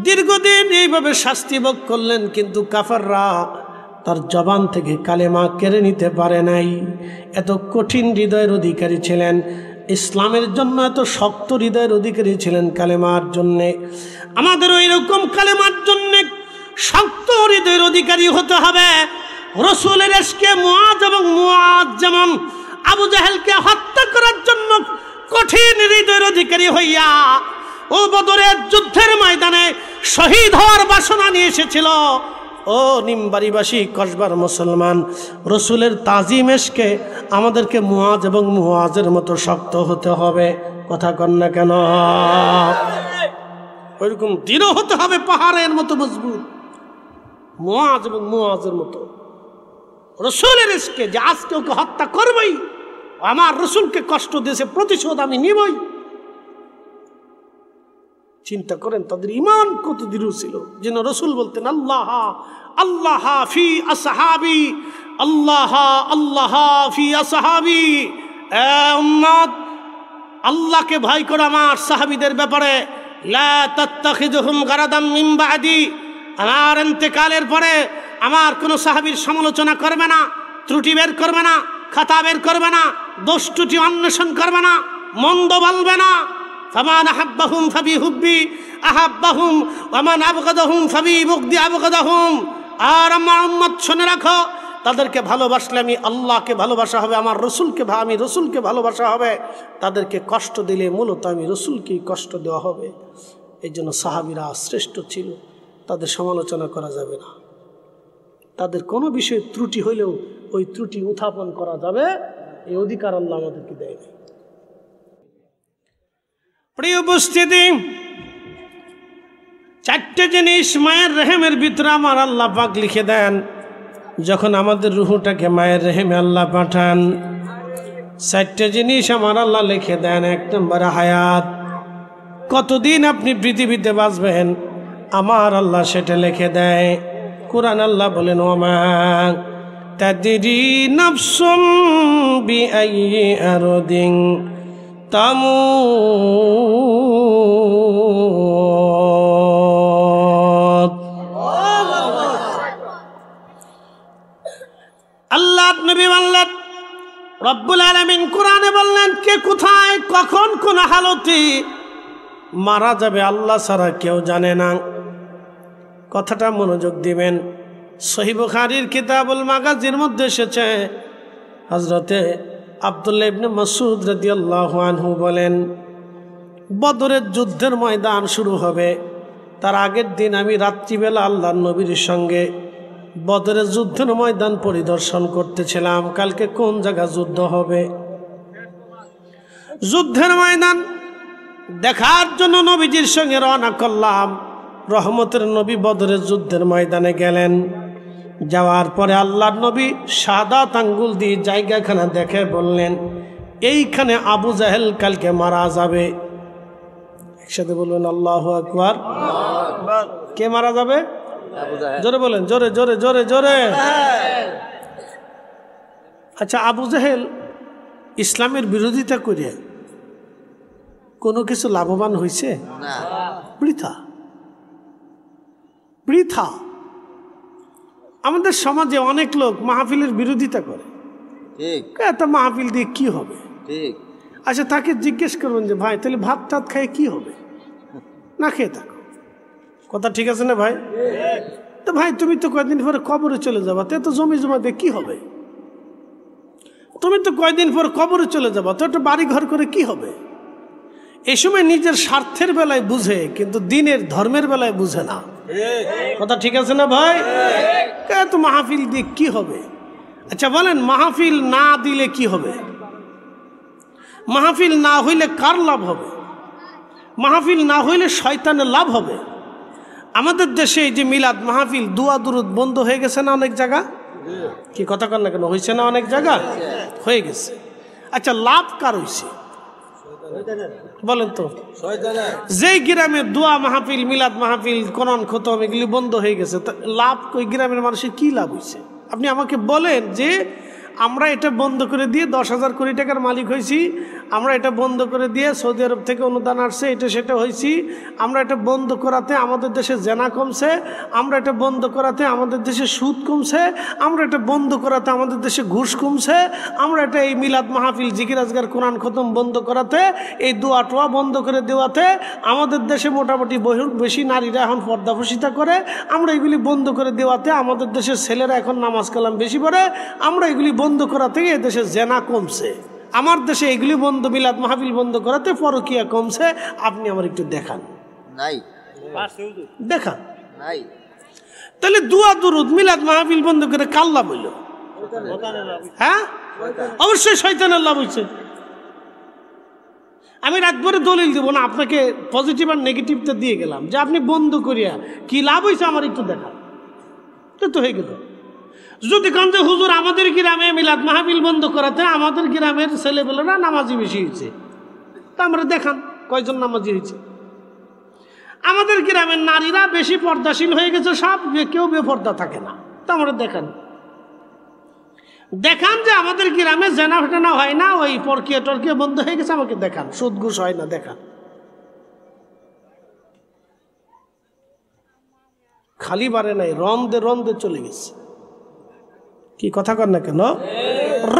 দীর্ঘদিন এইভাবে শাস্তি ভোগ করলেন, কিন্তু কাফেররা তার জবান থেকে কালেমা কেড়ে নিতে পারে নাই। এত কঠিন হৃদয়ের অধিকারী ছিলেন, ইসলামের জন্য এত শক্ত হৃদয়ের অধিকারী ছিলেন কালেমার জন্যে। আমাদের ওই রকম কালেমার জন্যে শক্ত হৃদয়ের অধিকারী হতে হবে। রসুলের ইশকে মুআজ এবং মুআজ যেমন আবু জাহেলকে হত্যা করার জন্য কঠিন হৃদয়ের অধিকারী হইয়া ও বদরের যুদ্ধের ময়দানে শহীদ হওয়ার বাসনা নিয়ে এসেছিল, ও নিমবাড়িবাসী কসবার মুসলমান, রসুলের তাজিম ইশকে আমাদেরকে মুআজ এবং মুআজের মতো শক্ত হতে হবে। কথা কন না কেন? ওইরকম দৃঢ় হতে হবে, পাহাড়ের মতো মজবুত, মুআজ এবং মুআজের মতো। রসুলের ইশকে যে আজকে ওকে হত্যা করবই, আমার রসুলকে কষ্ট দিয়েছে, প্রতিশোধ আমি নিবই। চিন্তা করেন তাদের ইমান কত দৃঢ় ছিল, যেন রসুল বলতেন আল্লাহ আল্লাহ ফি আসহাবি, আল্লাহ আল্লাহ ফি আসহাবি। উম্মত, আল্লাহকে ভয় করো আমার সাহাবীদের ব্যাপারে। লা তাত্তাখিযুহুম গারাদাম মিন বাদি, আমার ইন্তেকালের পরে আমার কোনো সাহাবীর সমালোচনা করবে না, ত্রুটি বের করবে না, খাতা বের করবে না, দোষ ত্রুটি অন্বেষণ করবে না, মন্দ বলবে না। ফামান আহাব্বাহুম ফাবিহুব্বি আহাব্বাহুম ওয়া মান আবগাদাহুম ফাবিবুগদি আবগাদাহুম। আর আমার উম্মত শুনে রাখো, তাদেরকে ভালোবাসলে আমি আল্লাহকে ভালোবাসা হবে, আমার রসুলকে আমি রসুলকে ভালোবাসা হবে। তাদেরকে কষ্ট দিলে মূলত আমি রসুলকেই কষ্ট দেওয়া হবে। এই জন্য সাহাবীরা শ্রেষ্ঠ ছিল, তাদের সমালোচনা করা যাবে না। তাদের কোনো বিষয়ে ত্রুটি হইলেও ওই ত্রুটি উত্থাপন করা যাবে, এই অধিকার আল্লাহ আমাদেরকে দেয়নি। প্রিয় উপস্থিতি, চারটে জিনিস মায়ের রেহেমের ভিতরে আমার আল্লাহ পাক লিখে দেন। যখন আমাদের রুহটাকে মায়ের রেহেমে আল্লাহ পাঠান, চারটে জিনিস আমার আল্লাহ লিখে দেন। এক নম্বরে হায়াত, কতদিন আপনি পৃথিবীতে বাঁচবেন আমার আল্লাহ সেটা লিখে দেয়। কুরআন আল্লাহ বলেন, ওমা তাদরি নাফসুম বিআইয়ি আরদিন তামুত। আল্লাহ নবী বললেন, রব্বুল আলামিন কোরআনে বললেন, কে কোথায় কখন কোন হালতে মারা যাবে আল্লাহ ছাড়া কেউ জানে না। কথাটা মনোযোগ দিবেন। সহিহ বুখারীর কিতাবুল মাগাজির মধ্যে এসেছে, হযরতে আব্দুল্লাহ ইবনে মাসউদ রাদিয়াল্লাহু আনহু বলেন, বদরের যুদ্ধের ময়দান শুরু হবে, তার আগের দিন আমি রাত্রিবেলা আল্লাহর নবীর সঙ্গে বদরের যুদ্ধের ময়দান পরিদর্শন করতেছিলাম। কালকে কোন জায়গা যুদ্ধ হবে, যুদ্ধের ময়দান দেখার জন্য নবীজির সঙ্গে রওনা করলাম। রহমতের নবী বদরের যুদ্ধের ময়দানে গেলেন। যাওয়ার পরে আল্লাহর নবী শাহাদাত আঙ্গুল দিয়ে জায়গাখানা দেখে বললেন, এইখানে আবু জাহেল কালকে মারা যাবে। একসাথে বলবেন আল্লাহু আকবার। কে মারা যাবে? জোরে বলেন, জোরে জোরে জোরে জোরে। আচ্ছা, আবু জাহেল ইসলামের বিরোধিতা করে কোনো কিছু লাভবান হয়েছে? বৃথা বৃথা। আমাদের সমাজে অনেক লোক মাহফিলের বিরোধিতা করে, এত মাহফিল দিয়ে কি হবে? আচ্ছা, তাকে জিজ্ঞেস করবেন যে ভাই তাহলে ভাত টাত খায় কি হবে? না খেয়ে থাকো। কথা ঠিক আছে না ভাই? তো ভাই তুমি তো কয়েকদিন পরে কবরে চলে যাবা, তো জমি জমা দিয়ে কি হবে? তুমি তো কয়েকদিন পর কবরে চলে যাবা, তো একটা বাড়ি ঘর করে কি হবে? এই সময় নিজের স্বার্থের বেলায় বুঝে, কিন্তু দিনের ধর্মের বেলায় বুঝে না। কথা ঠিক আছে না ভাই? তো মাহফিল দিয়ে কি হবে? আচ্ছা বলেন, মাহফিল না দিলে কি হবে? মাহফিল না হইলে কার লাভ হবে? মাহফিল না হইলে শয়তানের লাভ হবে। আমাদের দেশে এই যে মিলাদ মাহফিল, দুয়া দুরুদ বন্ধ হয়ে গেছে না অনেক জায়গা? কি কথা কর না কেন? হয়েছে না অনেক জায়গা? হয়ে গেছে। আচ্ছা, লাভ কার হয়েছে বলেন তো? যেই গ্রামে দোয়া মাহফিল, মিলাদ মাহফিল, কোরআন খতম এগুলি বন্ধ হয়ে গেছে, লাভ ওই গ্রামের মানুষের কি লাভ হয়েছে? আপনি আমাকে বলেন যে আমরা এটা বন্ধ করে দিয়ে 10,000 কোটি টাকার মালিক হয়েছি, আমরা এটা বন্ধ করে দিয়ে সৌদি আরব থেকে অনুদান আসছে, এটা সেটা হয়েছি, আমরা এটা বন্ধ করাতে আমাদের দেশে জেনা কমছে, আমরা এটা বন্ধ করাতে আমাদের দেশে সুদ কমছে, আমরা এটা বন্ধ করাতে আমাদের দেশে ঘুষ কমছে, আমরা এটা এই মিলাদ মাহফিল, জিকির আজগার, কোরআন খতম বন্ধ করাতে, এই দোয়া টোয়া বন্ধ করে দেওয়াতে আমাদের দেশে মোটামুটি বেশি নারীরা এখন পর্দাফসিতা করে, আমরা এগুলি বন্ধ করে দেওয়াতে আমাদের দেশের ছেলেরা এখন নামাজ কালাম বেশি পড়ে, আমরা এগুলি বন্ধ করা থেকে দেশে জেনা কমছে, আমার দেশে এগুলি বন্ধ, মিলাদ মাহফিল বন্ধ করাতে পরকিয়া কমছে। আপনি আমার একটু দেখান, দেখান। তাহলে দুয়া দুরুদ মিলাদ মাহফিল বন্ধ করে কার লাভ হইল? হ্যাঁ, অবশ্যই শয়তানের লাভ হয়েছে। আমি রাতভরে দলিল দেবো না, আপনাকে পজিটিভ আর নেগেটিভটা দিয়ে গেলাম যে আপনি বন্ধ করিয়া কি লাভ হয়েছে আমার একটু দেখান। তো হয়ে গেল। যদি কান্দে হুজুর আমাদের গ্রামে মিলাদ মাহফিল বন্ধ করাতে আমাদের গ্রামের ছেলেপেলেরা নামাজি বেশি হয়েছে, তা আমরা দেখান কয়জন নামাজি হয়েছে। আমাদের গ্রামের নারীরা বেশি পর্দাশীল হয়ে গেছে, সব কেউ বেপর্দা থাকে না, তা আমরা দেখান। দেখান যে আমাদের গ্রামে জেনা ফেটানা হয় না, ওই পরকিয়া টরকিয়া বন্ধ হয়ে গেছে, আমাকে দেখান। সুদ ঘুষ হয় না, দেখান। খালি বারে নাই, রন্দে রন্দে চলে গেছে। কি কথা কর না কেন?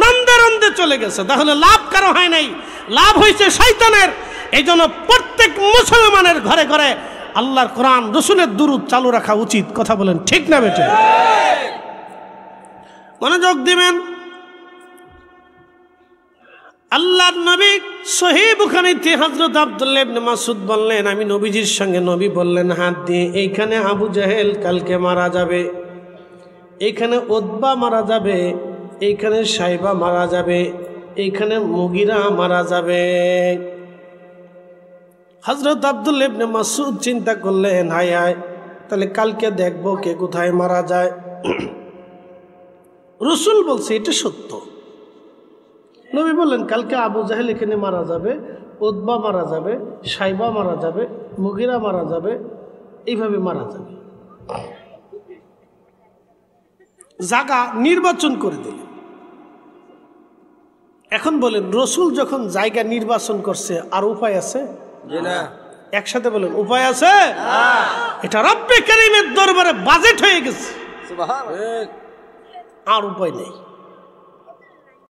রন্দে রন্দে চলে গেছে। তাহলে লাভ কারো হয় নাই, লাভ হয়েছে শয়তানের। এই জন্য প্রত্যেক মুসলমানের ঘরে ঘরে আল্লাহর কোরআন, রসুলের দুরূদ চালু রাখা উচিত। কথা বলেন ঠিক না বেটে? মনোযোগ দিবেন। আল্লাহর নবী সহিহ বুখারীতে হযরত আব্দুল্লাহ ইবনে মাসউদ বললেন, আমি নবীজির সঙ্গে, নবী বললেন হাত দিয়ে, এইখানে আবু জাহেল কালকে মারা যাবে, এইখানে উতবা মারা যাবে, এইখানে সাইবা মারা যাবে, এইখানে মুগিরা মারা যাবে। হযরত আব্দুল্লাহ ইবনে মাসউদ চিন্তা করলেন, হায় হায়, তাহলে কালকে দেখবো কে কোথায় মারা যায়। রাসূল বলছে এটা সত্য। নবী বললেন কালকে আবু জাহেল এখানে মারা যাবে, উতবা মারা যাবে, সাইবা মারা যাবে, মুগিরা মারা যাবে, এইভাবে মারা যাবে। জায়গা নির্বাচন করে দিলেন। এখন বলেন রাসূল যখন জায়গা নির্বাচন করছে আর উপায় আছে? একসাথে বলেন উপায় আছে? এটা রব্বে কারীমের দরবারে বাজেট হয়ে গেছে, আর উপায় নেই।